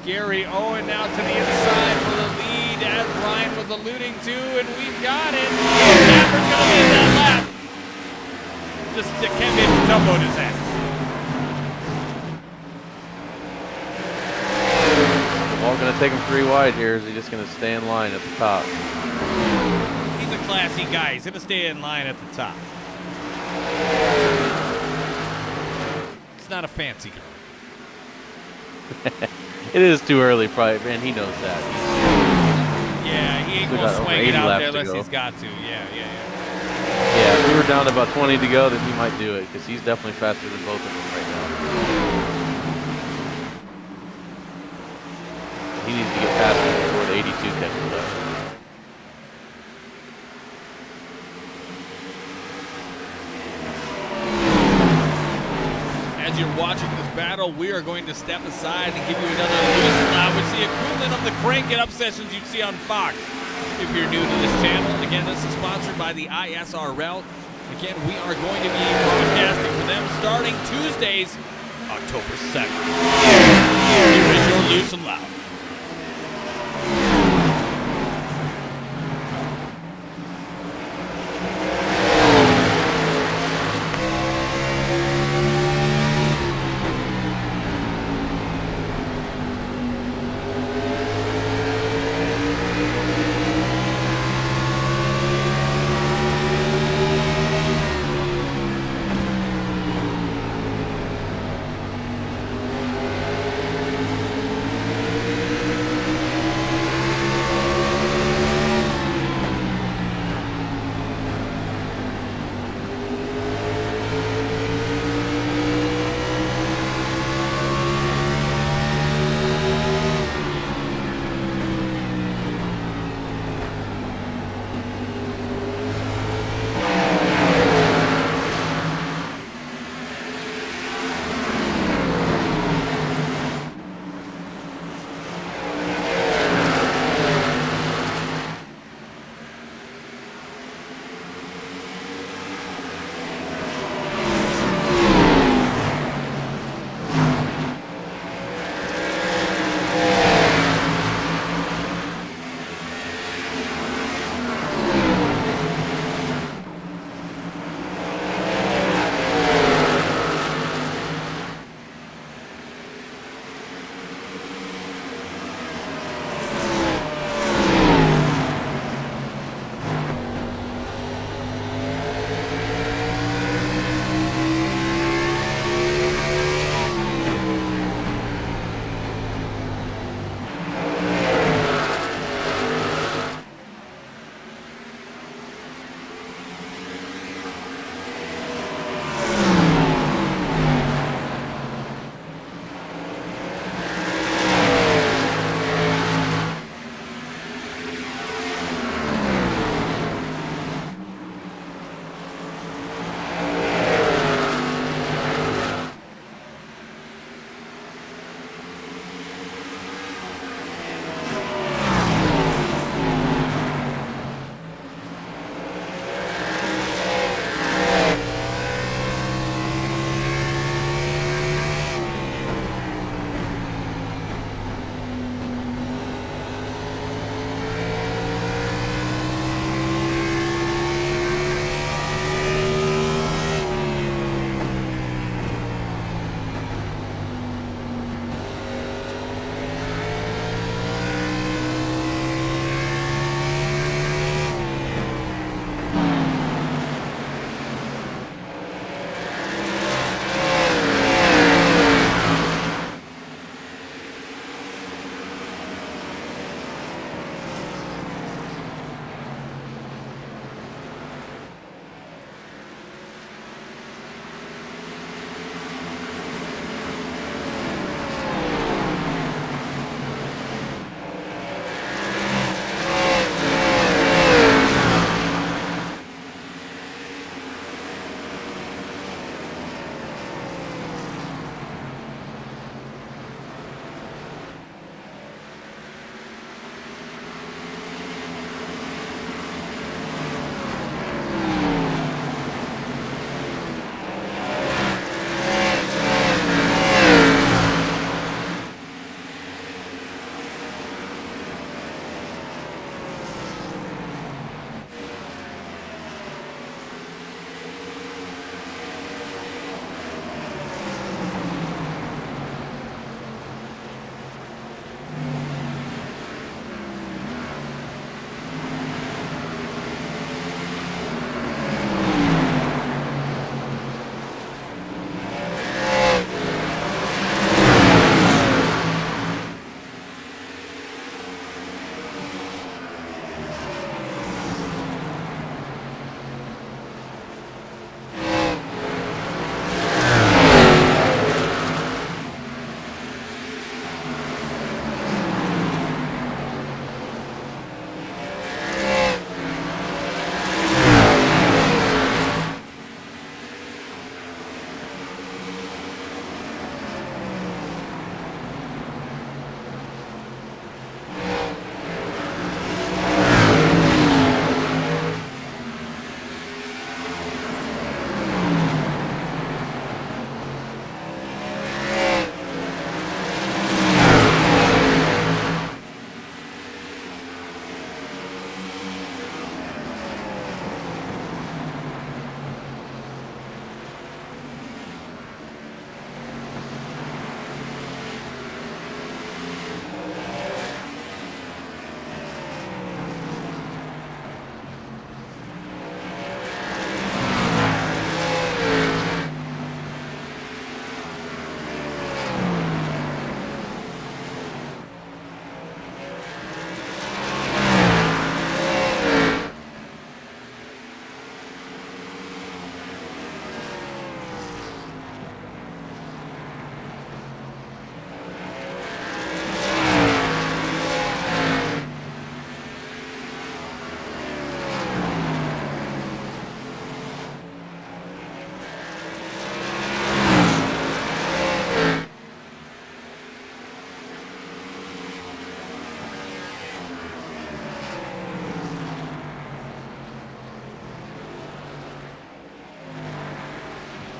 Gary Owen now to the inside for the lead, as Ryan was alluding to, and we've got it. Stafford's going to be in that lap. Just can't make the tumbo in his ass. All going to take him 3 wide here. Is he just going to stay in line at the top? He's a classy guy. He's going to stay in line at the top. It's not a fancy car. It is too early, probably, and he knows that. Yeah, he ain't We going to got over swing 80 it out laps there to unless go. he's got to. Yeah. Yeah, if we were down to about 20 to go, then he might do it, because he's definitely faster than both of them right now. He needs to get past him before the 82 catches up. As you're watching this battle, we are going to step aside and give you another loosen lap, which is the equivalent of the crank it up sessions you see on Fox. If you're new to this channel, again, this is sponsored by the ISRL. Again, we are going to be broadcasting for them starting Tuesdays, October 7th. Here is your loosen lap.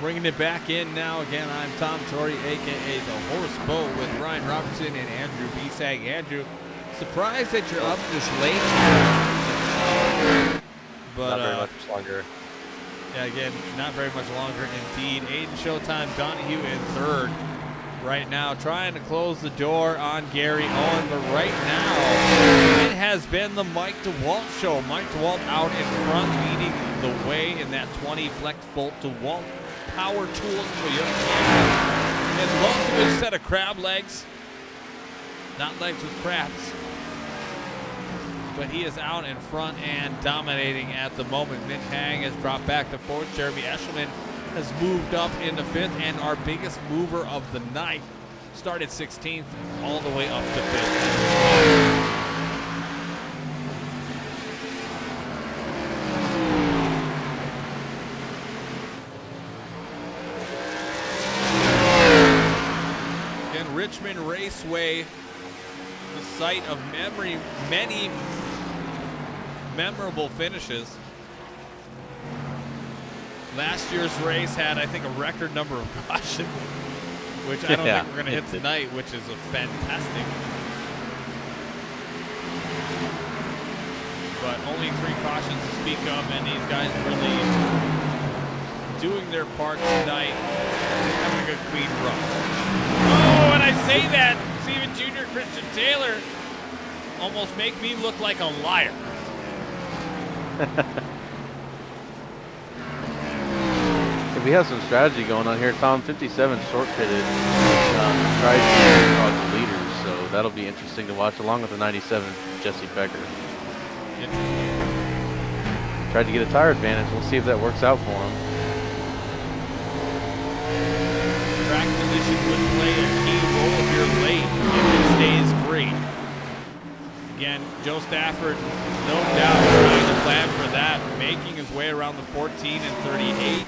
Bringing it back in now. Again, I'm Tom Torrey, a.k.a. The Horse Boat, with Ryan Robertson and Andrew Bisag. Andrew, surprised that you're up this late. But, Not very much longer. Yeah, again, not very much longer indeed. Aiden Showtime Donahue in third right now, trying to close the door on Gary Owen. But right now, it has been the Mike DeWalt show. Mike DeWalt out in front, leading the way in that 20 Flex Bolt DeWalt Power Tools Toyota Camry. And loves to his set of crab legs. Not legs with crabs. But he is out in front and dominating at the moment. Mitch Hang has dropped back to fourth. Jeremy Eshelman has moved up into fifth. And our biggest mover of the night started 16th all the way up to fifth. Richmond Raceway, the site of many memorable finishes. Last year's race had, I think, a record number of cautions, which I don't think we're going to hit tonight, which is a fantastic. But only 3 cautions to speak of, and these guys really doing their part tonight, having a good clean run. Oh, and I say that, Steven Jr., Christian Taylor almost make me look like a liar. We have some strategy going on here. Tom 57 short pitted, tried to cross the leaders, so that'll be interesting to watch, along with the 97 Jesse Becker. Tried to get a tire advantage. We'll see if that works out for him. Track position would play a key role here late if it stays green. Again, Joe Stafford, no doubt, trying to plan for that, making his way around the 14 and 38.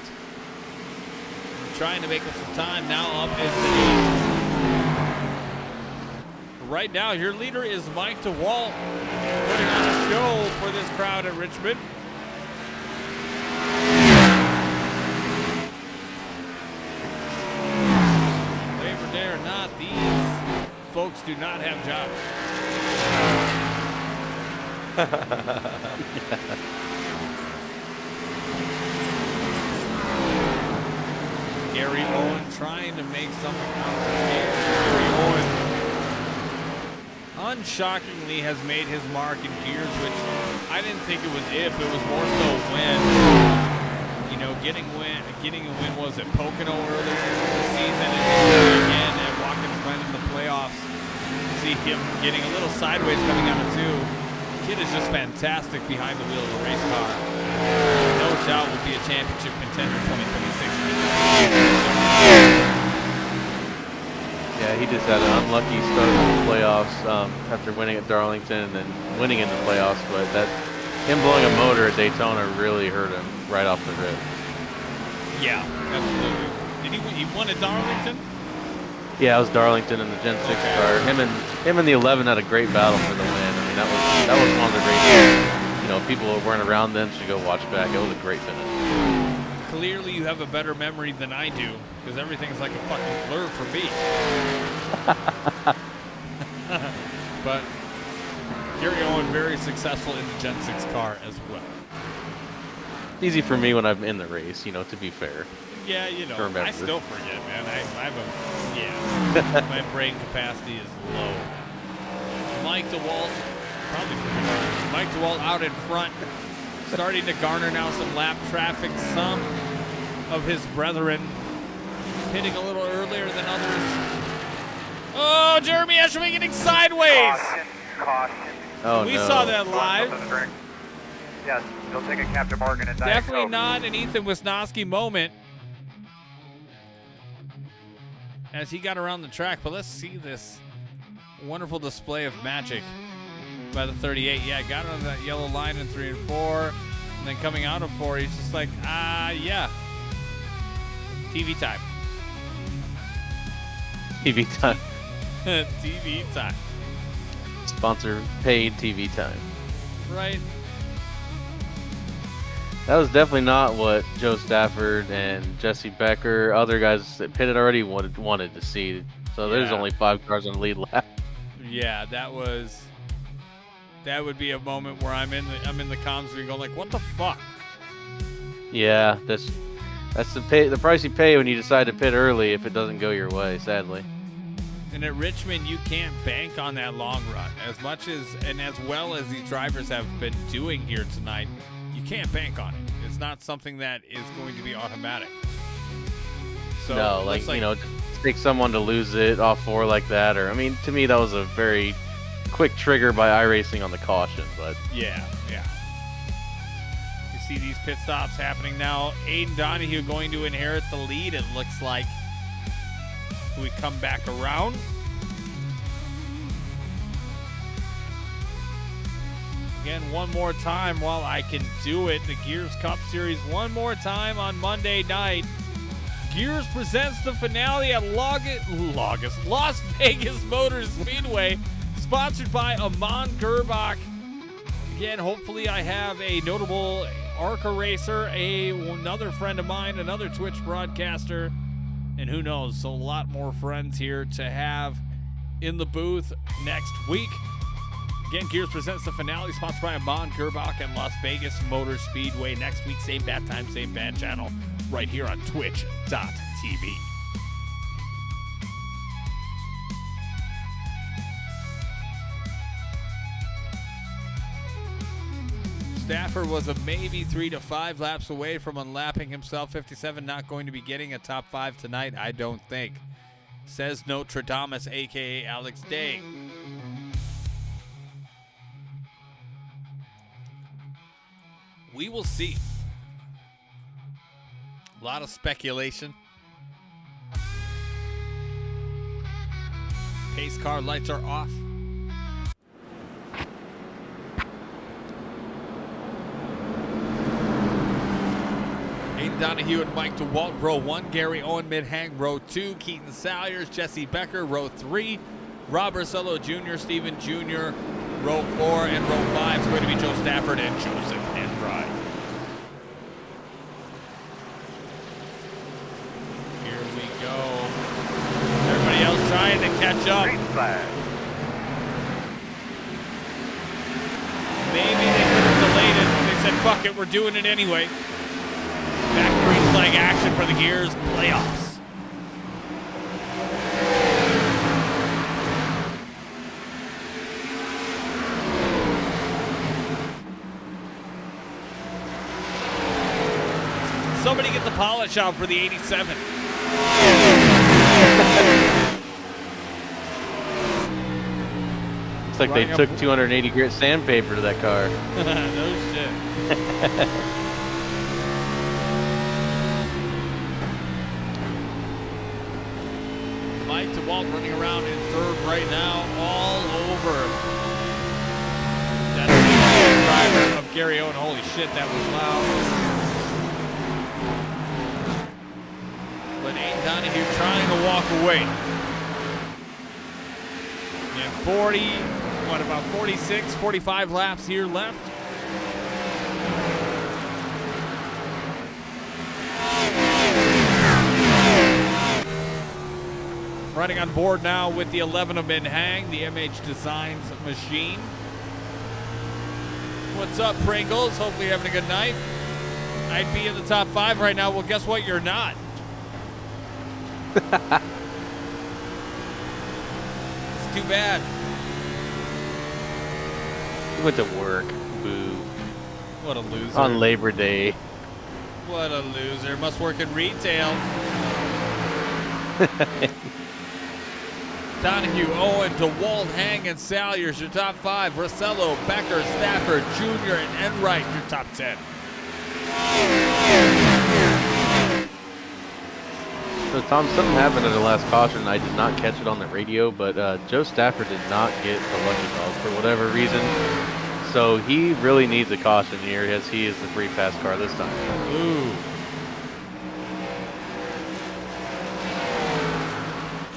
Trying to make up some time, now up into 8. Right now, your leader is Mike DeWalt, putting on a show for this crowd at Richmond. Labor Day or not, these folks do not have jobs. Gary Owen trying to make something out of this game. Gary Owen, unshockingly, has made his mark in gears, which I didn't think it was if. It was more so when, you know, getting a win was at Pocono earlier in the season, and again at Watkins Glen in the playoffs. See him getting a little sideways coming out of 2. The kid is just fantastic behind the wheel of a race car. No doubt will be a championship contender 2026. Yeah, he just had an unlucky start in the playoffs after winning at Darlington and then winning in the playoffs, but him blowing a motor at Daytona really hurt him right off the rip. Yeah, absolutely. Did he won at Darlington? Yeah, it was Darlington in the Gen 6 car. Him and the 11 had a great battle for the win. I mean, that was one of the races. You know, people who weren't around then should go watch back. It was a great finish. Clearly, you have a better memory than I do, because everything's like a fucking blur for me. But Gary Owen very successful in the Gen 6 car as well. Easy for me when I'm in the race, you know, to be fair. Yeah, you know, Remember. I still forget, man. My brain capacity is low. Mike DeWalt, probably forget. Mike DeWalt out in front, starting to garner now some lap traffic. Some of his brethren hitting a little earlier than others. Oh, Jeremy Eshelman getting sideways. Caution. Oh, We no. saw that live. Yes, they'll take a Captain Morgan and Diet Definitely Coke. not an Ethan Wisnowski moment as he got around the track, but let's see this wonderful display of magic by the 38. Yeah, got on that yellow line in 3 and 4, and then coming out of 4, he's just like, yeah. TV time. TV time. TV time. Sponsor paid TV time. Right. That was definitely not what Joe Stafford and Jesse Becker, other guys that pitted already wanted to see. So there's Yeah. only 5 cars on the lead lap. Yeah, that would be a moment where I'm in the comms and going like, what the fuck? Yeah, that's the price you pay when you decide to pit early if it doesn't go your way, sadly. And at Richmond, you can't bank on that long run. As much as and as well as these drivers have been doing here tonight, you can't bank on it. It's not something that is going to be automatic. So No, to take someone to lose it off 4 like that, or I mean, to me that was a very quick trigger by iRacing on the caution, but yeah. You see these pit stops happening now. Aiden Donahue going to inherit the lead, it looks like. We come back around. Again, one more time while I can do it. The Gears Cup Series one more time on Monday night. Gears presents the finale at Las Vegas Motor Speedway, sponsored by Amon Gerbach. Again, hopefully I have a notable ARCA racer, another friend of mine, another Twitch broadcaster, and who knows, so a lot more friends here to have in the booth next week. Again, Gears presents the finale, sponsored by Amon Gerbach and Las Vegas Motor Speedway. Next week, same bat time, same bat channel, right here on Twitch.tv. Stafford was a maybe 3 to 5 laps away from unlapping himself. 57 not going to be getting a top 5 tonight, I don't think. Says Nostradamus, a.k.a. Alex Day. We will see. A lot of speculation. Pace car lights are off. Aiden Donahue and Mike DeWalt, row 1. Gary Owen mid-hang, row 2. Keaton Salyers, Jesse Becker, row 3. Rob Ursello Jr., Stephen Jr., row 4. And row 5 is going to be Joe Stafford and Joseph Earnhardt. Here we go. Everybody else trying to catch up. Green flag. Maybe they could have delayed it, but they said, fuck it, we're doing it anyway. Back green flag action for the Gears playoffs. Somebody get the polish out for the 87. Looks like they took 280 grit sandpaper to that car. No shit. Mike DeWalt running around in 3rd right now, all over that driver of Gary Owen. Holy shit, that was loud. But Aiden Donahue trying to walk away. And 46, 45 laps here left. Running on board now with the 11 of men hang, the MH Designs machine. What's up, Pringles? Hopefully you're having a good night. I'd be in the top 5 right now. Well, guess what? You're not. It's too bad. He went to work. Boo. What a loser. On Labor Day. What a loser. Must work in retail. Donahue, Owen, DeWalt, Hang, and Salyers, your top 5. Rossello, Becker, Stafford, Jr., and Enright, your top 10. So, Tom, something happened at the last caution. I did not catch it on the radio, but Joe Stafford did not get the lucky dog for whatever reason. So he really needs a caution here, as he is the free pass car this time. Ooh.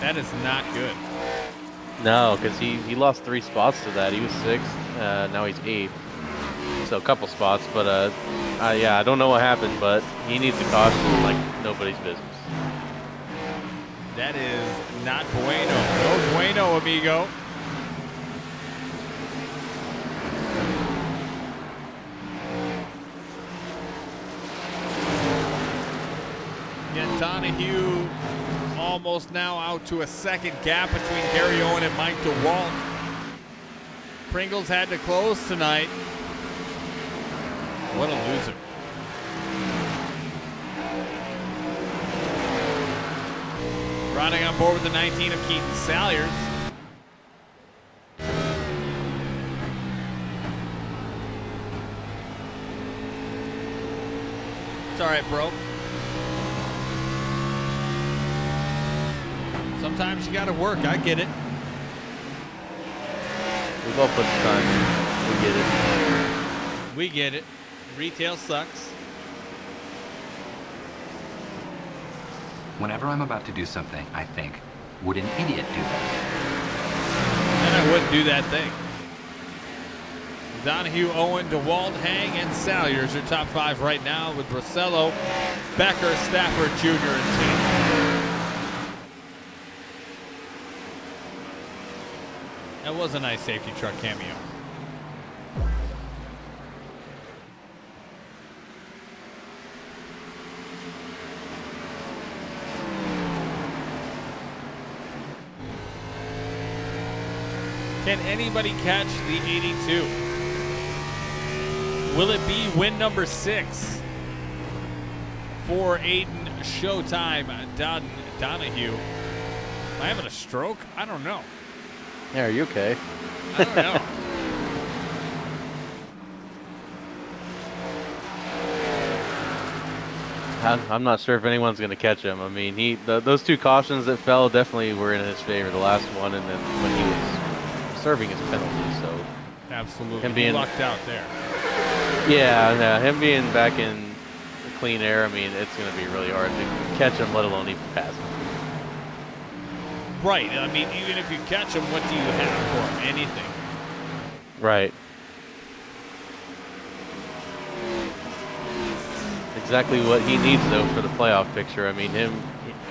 That is not good. No, because he lost 3 spots to that. He was 6th. Now he's 8th. so a couple spots, but yeah, I don't know what happened, but he needs a caution like nobody's business. That is not bueno. No bueno, amigo. Again, Donahue almost now out to a second gap between Gary Owen and Mike DeWalt. Pringles had to close tonight. What a loser. Riding on board with the 19 of Keaton Salyers. It's all right, bro. Sometimes you gotta work, I get it. We've all put the time in. We get it. We get it. Retail sucks. Whenever I'm about to do something, I think, would an idiot do that? Then I wouldn't do that thing. Donahue, Owen, DeWalt, Hang, and Salyers are top 5 right now with Rossello, Becker, Stafford Jr., and team. That was a nice safety truck cameo. Can anybody catch the 82? Will it be win number 6 for Aiden Showtime Donahue? Am I having a stroke? I don't know. Yeah, are you okay? I don't know. I'm not sure if anyone's going to catch him. I mean, those 2 cautions that fell definitely were in his favor. The last one, and then when he was serving his penalty. So Absolutely. him being lucked out there. Yeah, him being back in clean air. I mean, it's going to be really hard to catch him, let alone even pass him. Right. I mean, even if you catch him, what do you have for him? Anything. Right. Exactly what he needs, though, for the playoff picture. I mean,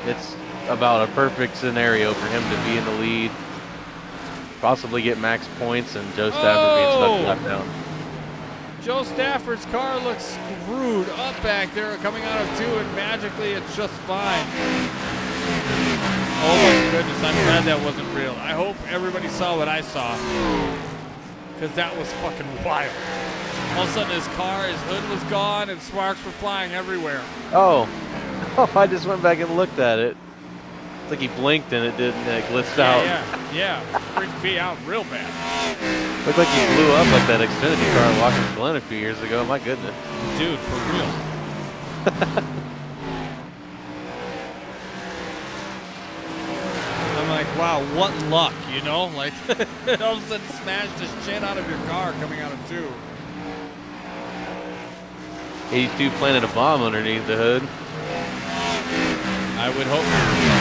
it's about a perfect scenario for him to be in the lead, possibly get max points, and Joe Stafford being stuck down. Joe Stafford's car looks screwed up back there coming out of 2, and magically it's just fine. Oh my goodness, I'm glad that wasn't real. I hope everybody saw what I saw, because that was fucking wild. All of a sudden his hood was gone and sparks were flying everywhere. Oh, I just went back and looked at it. It's like he blinked and it didn't glitched out. Yeah, freaked me out real bad. Looked like he blew up like that Xfinity car in Watkins Glen a few years ago. My goodness. Dude, for real. I'm like, wow, what luck, you know? Like, all of a sudden smashed the shit out of your car coming out of 2. 82 planted a bomb underneath the hood. I would hope not.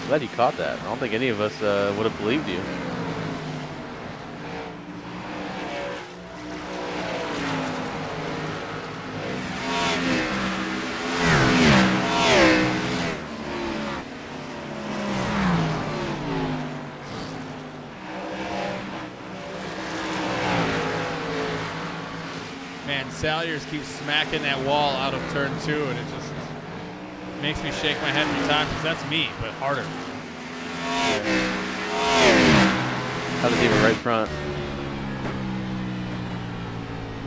Glad you caught that. I don't think any of us would have believed you. Man, Salyers keeps smacking that wall out of turn 2, and it just makes me shake my head every time, because that's me, but harder. How does he even right front?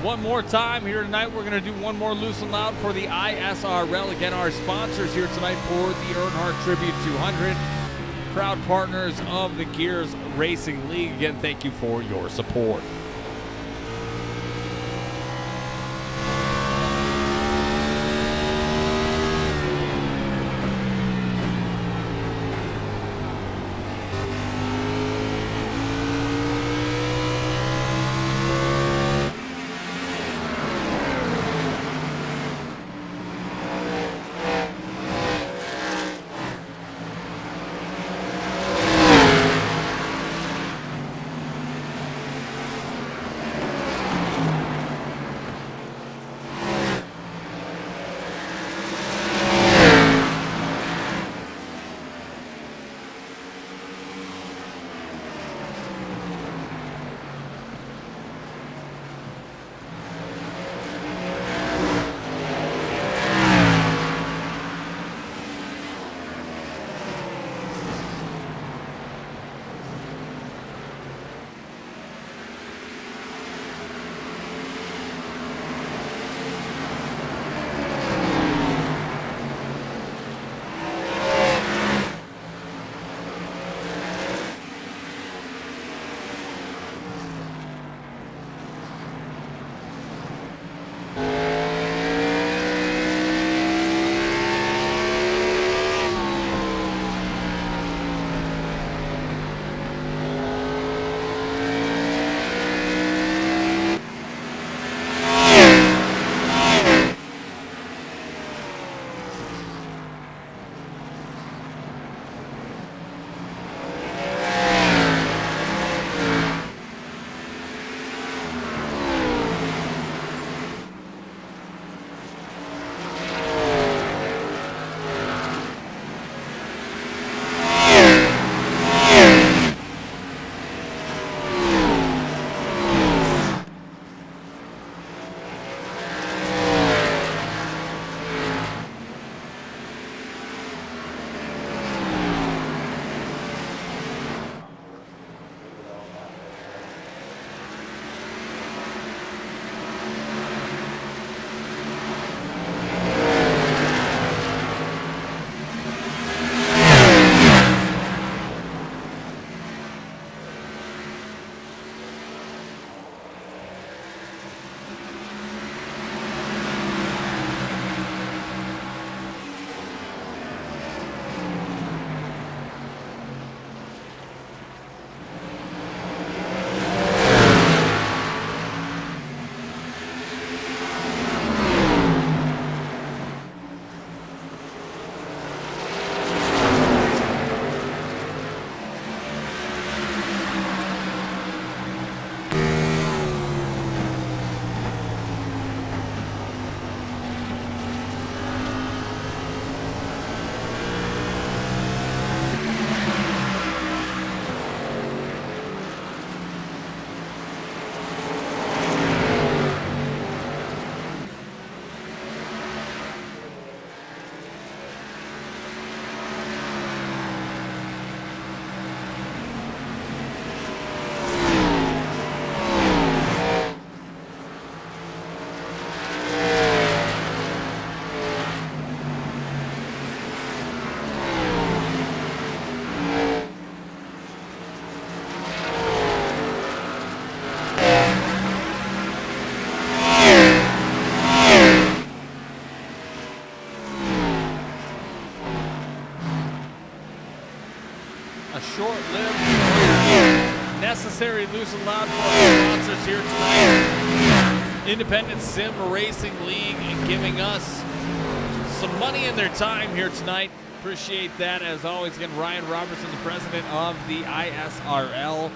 One more time here tonight. We're going to do one more loose and loud for the ISRL. Again, our sponsors here tonight for the Earnhardt Tribute 200. Proud partners of the Gears Racing League. Again, thank you for your support. short-lived. Necessary, loose and loud for our sponsors here tonight. Independent Sim Racing League and giving us some money in their time here tonight. Appreciate that. As always, again, Ryan Robertson, the president of the ISRL.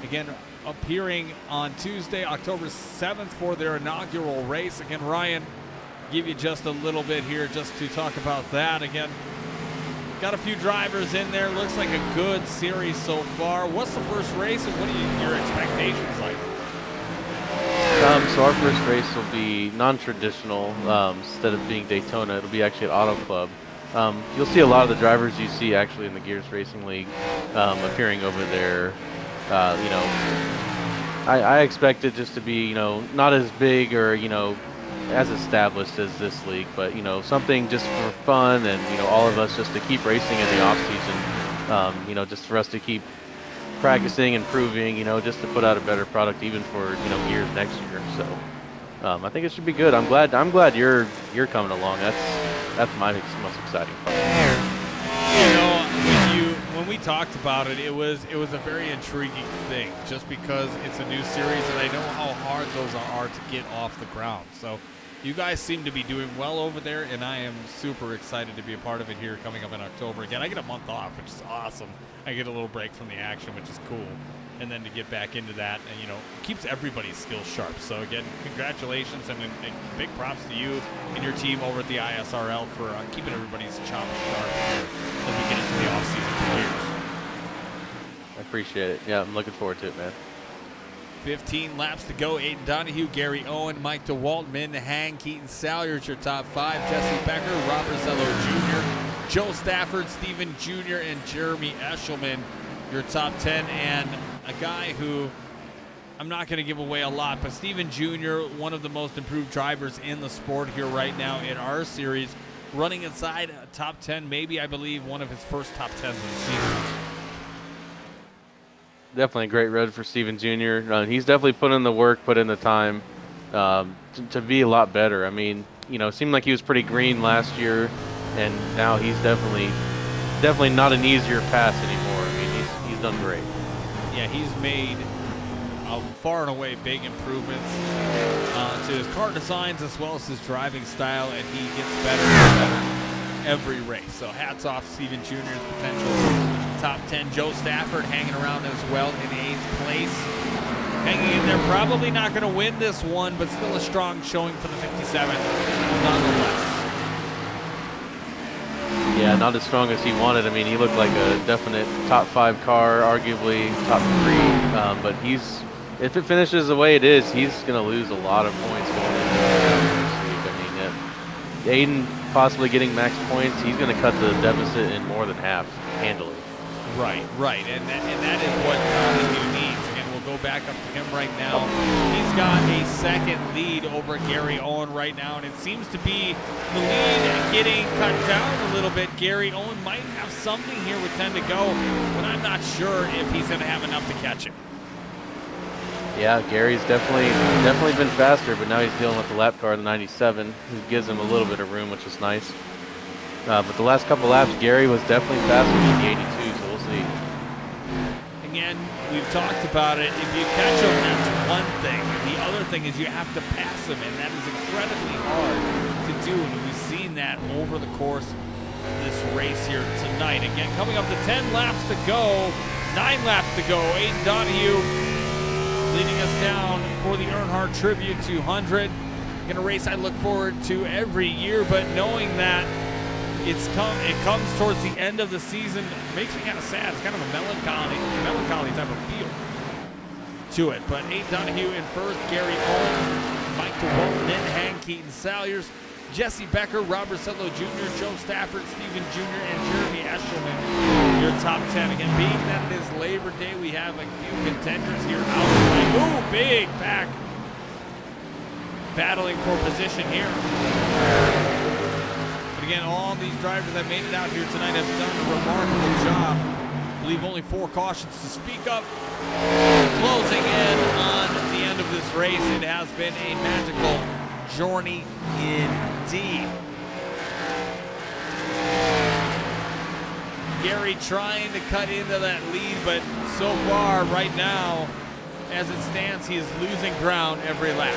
Again, appearing on Tuesday, October 7th for their inaugural race. Again, Ryan, give you just a little bit here just to talk about that. Again, got a few drivers in there. Looks like a good series so far. What's the first race and what are your expectations like? So our first race will be non-traditional. Instead of being Daytona, it'll be actually at Auto Club. You'll see a lot of the drivers you see actually in the Gears Racing League appearing over there. You know, I expect it just to be, you know, not as big or, you know, as established as this league, but, you know, something just for fun and, you know, all of us just to keep racing in the off season. You know, just for us to keep practicing, improving, you know, just to put out a better product even for, you know, years next year. So I think it should be good. I'm glad you're coming along. That's my most exciting part. You know, when we talked about it, it was a very intriguing thing just because it's a new series and I know how hard those are to get off the ground. So you guys seem to be doing well over there, and I am super excited to be a part of it here coming up in October. Again, I get a month off, which is awesome. I get a little break from the action, which is cool. And then to get back into that, and, you know, keeps everybody's skills sharp. So, again, congratulations and big props to you and your team over at the ISRL for keeping everybody's chops sharp here as we get into the offseason for years. I appreciate it. Yeah, I'm looking forward to it, man. 15 laps to go. Aiden Donahue, Gary Owen, Mike DeWalt, Min Hang, Keaton Salyers, your top 5. Jesse Becker, Robert Zello Jr., Joe Stafford, Stephen Jr., and Jeremy Eshelman, your top 10. And a guy who I'm not going to give away a lot, but Stephen Jr., one of the most improved drivers in the sport here right now in our series, running inside a top 10, maybe, I believe, one of his first top 10s of the season. Definitely a great run for Stephen Jr. He's definitely put in the work, put in the time to be a lot better. I mean, you know, it seemed like he was pretty green last year, and now he's definitely not an easier pass anymore. I mean, he's done great. Yeah, he's made far and away big improvements to his car designs as well as his driving style, and he gets better and better every race. So hats off to Stephen Jr.'s potential top 10. Joe Stafford hanging around as well in 8th place. Hanging in there, probably not going to win this one, but still a strong showing for the 57 nonetheless. Yeah, not as strong as he wanted. I mean, he looked like a definite top 5 car, arguably top 3. But if it finishes the way it is, he's going to lose a lot of points going into this week. I mean, Aiden possibly getting max points, he's going to cut the deficit in more than half, handily. Right, and that is what Donahue needs. And we'll go back up to him right now. He's got a second lead over Gary Owen right now, and it seems to be the lead getting cut down a little bit. Gary Owen might have something here with 10 to go, but I'm not sure if he's going to have enough to catch him. Yeah, Gary's definitely been faster, but now he's dealing with the lap car in the 97, who gives him a little bit of room, which is nice. But the last couple laps, Gary was definitely faster than the 82, so we'll see. Again, we've talked about it. If you catch him, that's one thing. The other thing is you have to pass him, and that is incredibly hard to do. And we've seen that over the course of this race here tonight. Again, coming up to 10 laps to go, 9 laps to go. Aiden Donahue leading us down for the Earnhardt Tribute 200. In a race I look forward to every year, but knowing that it comes towards the end of the season makes me kind of sad. It's kind of a melancholy type of feel to it. But Aiden Donahue in first, Gary Owen, Mike DeWalt, Min Hang, Keaton Salyers, Jesse Becker, Robert Sedlow Jr., Joe Stafford, Stephen Jr., and Jeremy Eshelman, your top 10. Again, being that it is Labor Day, we have a few contenders here out. Ooh, big pack battling for position here. But again, all these drivers that made it out here tonight have done a remarkable job. I believe only 4 cautions to speak of. Closing in on the end of this race, it has been a magical journey indeed. Gary Gary trying to cut into that lead, but so far, right now, as it stands, he is losing ground every lap.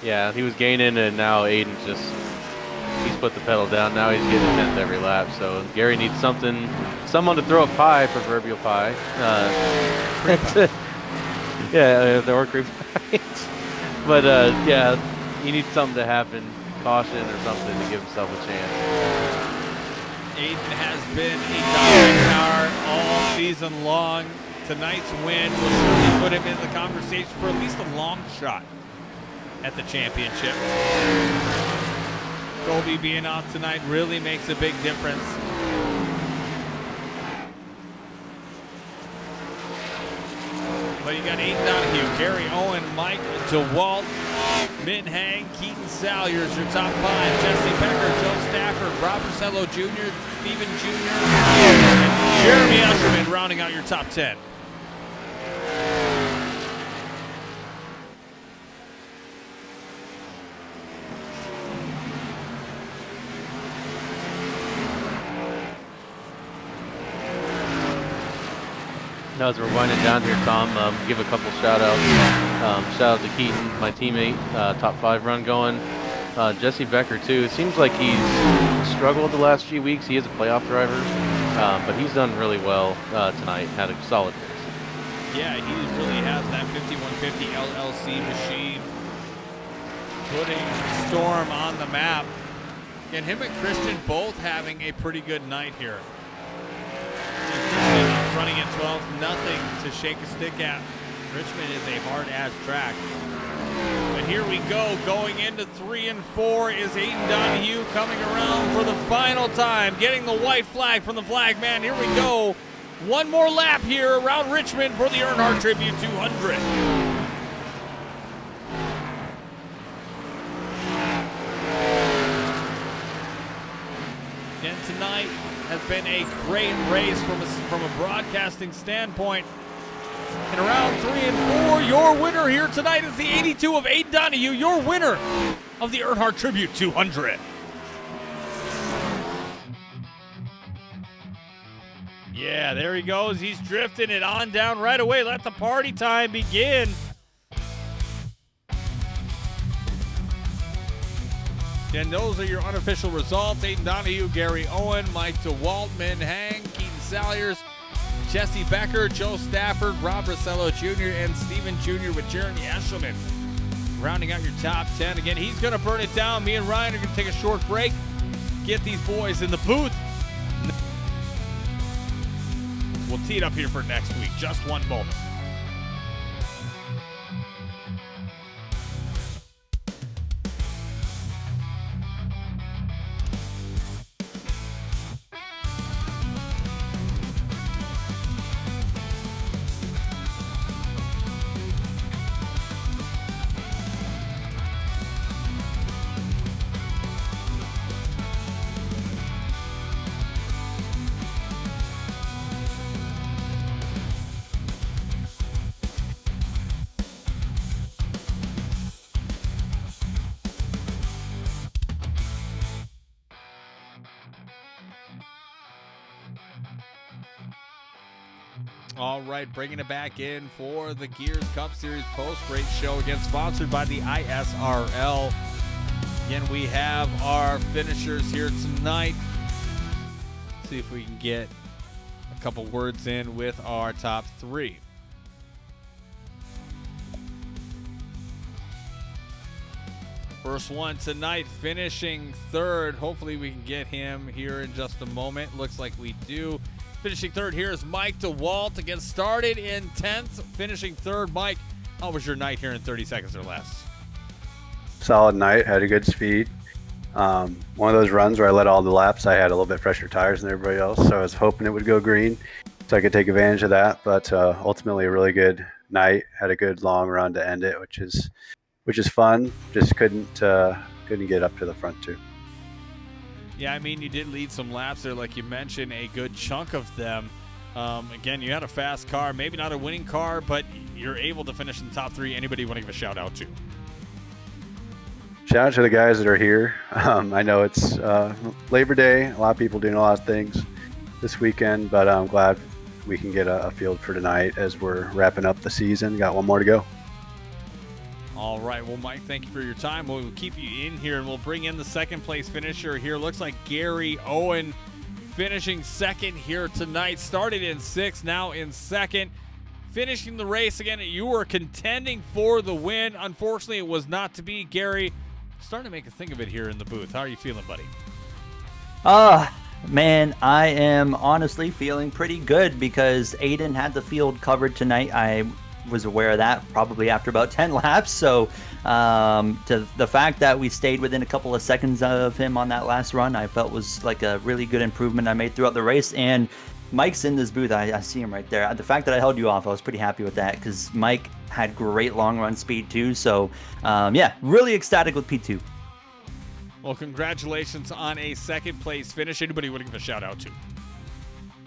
Yeah, he was gaining, and now Aiden's he's put the pedal down. Now he's getting 10th every lap. So Gary needs someone to throw a pie, proverbial pie. Yeah, there were creep pies. But yeah, he needs something to happen, caution or something to give himself a chance. Aiden has been a dominant car all season long. Tonight's win will surely put him in the conversation for at least a long shot at the championship. Colby being off tonight really makes a big difference. But you got Aiden Donahue, Gary Owen, Mike DeWalt, Min Hang, Keaton Salyers, your top 5. Jesse Becker, Joe Stafford, Rob Porcello Jr., Steven Jr., and Jeremy Usherman rounding out your top 10. Now as we're winding down here, Tom, give a couple shout outs. Shout out to Keaton, my teammate, top 5 run going. Jesse Becker too. It seems like he's struggled the last few weeks. He is a playoff driver, but he's done really well tonight. Had a solid race. Yeah, he really has that 5150 LLC machine, putting Storm on the map. And him and Christian both having a pretty good night here. Running in 12th, nothing to shake a stick at. Richmond is a hard-ass track. But here we go, going into 3 and 4 is Aiden Donahue coming around for the final time, getting the white flag from the flag man. Here we go. One more lap here around Richmond for the Earnhardt Tribute 200. And tonight has been a great race from a broadcasting standpoint. In round 3 and 4, your winner here tonight is the 82 of Aiden Donahue, your winner of the Earnhardt Tribute 200. Yeah, there he goes. He's drifting it on down right away. Let the party time begin. And those are your unofficial results. Aiden Donahue, Gary Owen, Mike DeWalt, Min Hang, Keaton Salyers, Jesse Becker, Joe Stafford, Rob Porcello Jr., and Steven Jr. with Jeremy Eshelman. Rounding out your top 10. Again, he's going to burn it down. Me and Ryan are going to take a short break. Get these boys in the booth. We'll tee it up here for next week. Just one moment. All right, bringing it back in for the Gears Cup Series post-race show, again sponsored by the ISRL. Again, we have our finishers here tonight. See if we can get a couple words in with our top 3. First one tonight, finishing 3rd. Hopefully we can get him here in just a moment. Looks like we do. Finishing 3rd here is Mike DeWalt. Again, started in 10th, finishing 3rd. Mike, how was your night here in 30 seconds or less? Solid night, had a good speed. One of those runs where I led all the laps, I had a little bit fresher tires than everybody else, so I was hoping it would go green so I could take advantage of that. But ultimately, a really good night. Had a good long run to end it, which is fun. Just couldn't get up to the front two. Yeah, I mean, you did lead some laps there, like you mentioned, a good chunk of them. Again, you had a fast car, maybe not a winning car, but you're able to finish in the top 3. Anybody you want to give a shout out to? shout out to the guys that are here. I know it's Labor Day. A lot of people doing a lot of things this weekend, but I'm glad we can get a field for tonight as we're wrapping up the season. Got one more to go. All right. Well, Mike, thank you for your time. We'll keep you in here, and we'll bring in the second place finisher here. Looks like Gary Owen finishing second here tonight. Started in 6th, now in 2nd. Finishing the race again. You were contending for the win. Unfortunately, it was not to be. Gary, starting to make a thing of it here in the booth. How are you feeling, buddy? Man, I am honestly feeling pretty good because Aiden had the field covered tonight. I was aware of that probably after about 10 laps. So to the fact that we stayed within a couple of seconds of him on that last run, I felt was like a really good improvement I made throughout the race. And Mike's in this booth. I see him right there. The fact that I held you off, I was pretty happy with that because Mike had great long run speed too. So yeah, really ecstatic with P2. Well, congratulations on a second place finish. Anybody you want to give a shout out to?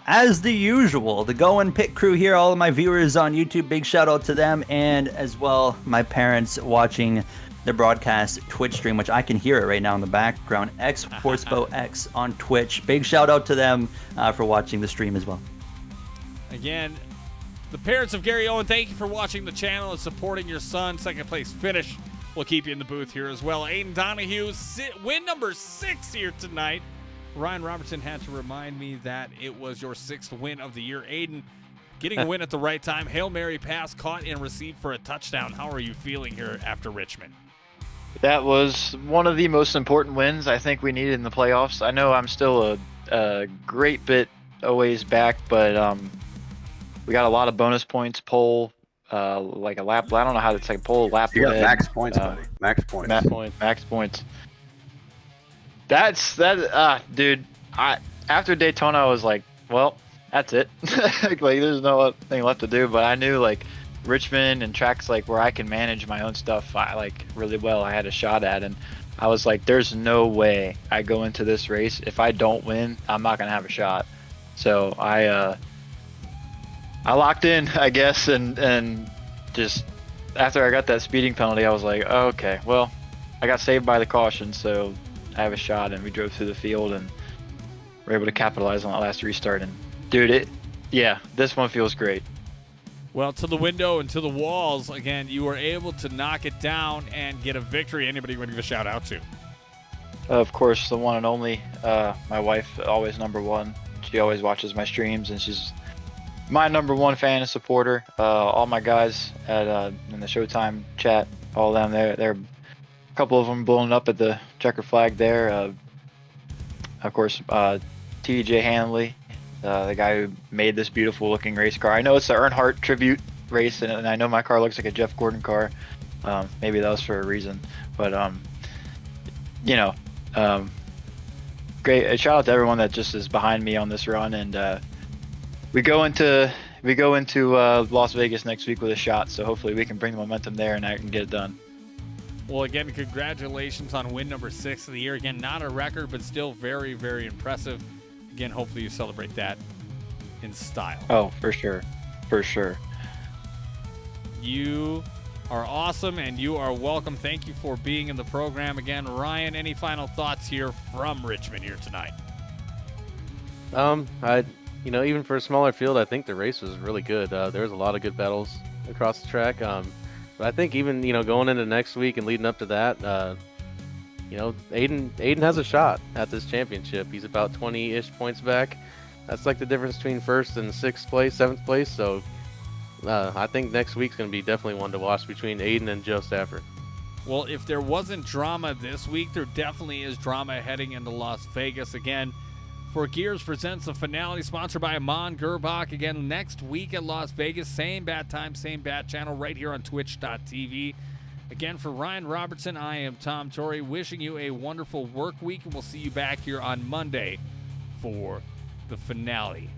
As the usual, the Go and Pit crew here, all of my viewers on YouTube, big shout out to them, and as well my parents watching the broadcast Twitch stream, which I can hear it right now in the background, X Horsebow X on Twitch. Big shout out to them for watching the stream as well. Again, the parents of Gary Owen, thank you for watching the channel and supporting your son. Second place finish. We'll keep you in the booth here as well. Aiden Donahue, win number 6 here tonight. Ryan Robertson had to remind me that it was your 6th win of the year. Aiden, getting a win at the right time. Hail Mary pass, caught and received for a touchdown. How are you feeling here after Richmond? That was one of the most important wins I think we needed in the playoffs. I know I'm still a great bit a ways back, but we got a lot of bonus points, pole, like a lap. I don't know how to say pole, lap. You got ahead. max points, buddy. Max points. Max points. Dude. After Daytona, I was like, well, that's it. Like, there's nothing left to do. But I knew like Richmond and tracks like where I can manage my own stuff, I like really well. I had a shot at, and I was like, there's no way I go into this race if I don't win, I'm not gonna have a shot. So I locked in, I guess, and just after I got that speeding penalty, I was like, oh, okay, well, I got saved by the caution, so I have a shot, and we drove through the field and were able to capitalize on that last restart. And dude, this one feels great. Well, to the window and to the walls, again, you were able to knock it down and get a victory. Anybody you want to give a shout out to? Of course, the one and only, my wife, always number one. She always watches my streams, and she's my number one fan and supporter. All my guys at in the Showtime chat, all of them, they're a couple of them blowing up at the checker flag there. Of course, TJ Hanley, the guy who made this beautiful looking race car. I know it's the Earnhardt tribute race, and I know my car looks like a Jeff Gordon car. Maybe that was for a reason, but great. Shout out to everyone that just is behind me on this run, and we go into Las Vegas next week with a shot. So hopefully we can bring the momentum there and I can get it done. Well, again, congratulations on win number 6 of the year. Again, not a record, but still very, very impressive. Again, hopefully you celebrate that in style. Oh, for sure. For sure. You are awesome, and you are welcome. Thank you for being in the program. Again, Ryan, any final thoughts here from Richmond here tonight? Even for a smaller field, I think the race was really good. There was a lot of good battles across the track. But I think even, going into next week and leading up to that, Aiden has a shot at this championship. He's about 20-ish points back. That's like the difference between 1st and 6th place, 7th place. So I think next week's going to be definitely one to watch between Aiden and Joe Stafford. Well, if there wasn't drama this week, there definitely is drama heading into Las Vegas. Again, For Gears presents the finale, sponsored by Amon Gerbach. Again, next week at Las Vegas. Same bat time, same bat channel, right here on twitch.tv. Again, for Ryan Robertson, I am Tom Torrey, wishing you a wonderful work week, and we'll see you back here on Monday for the finale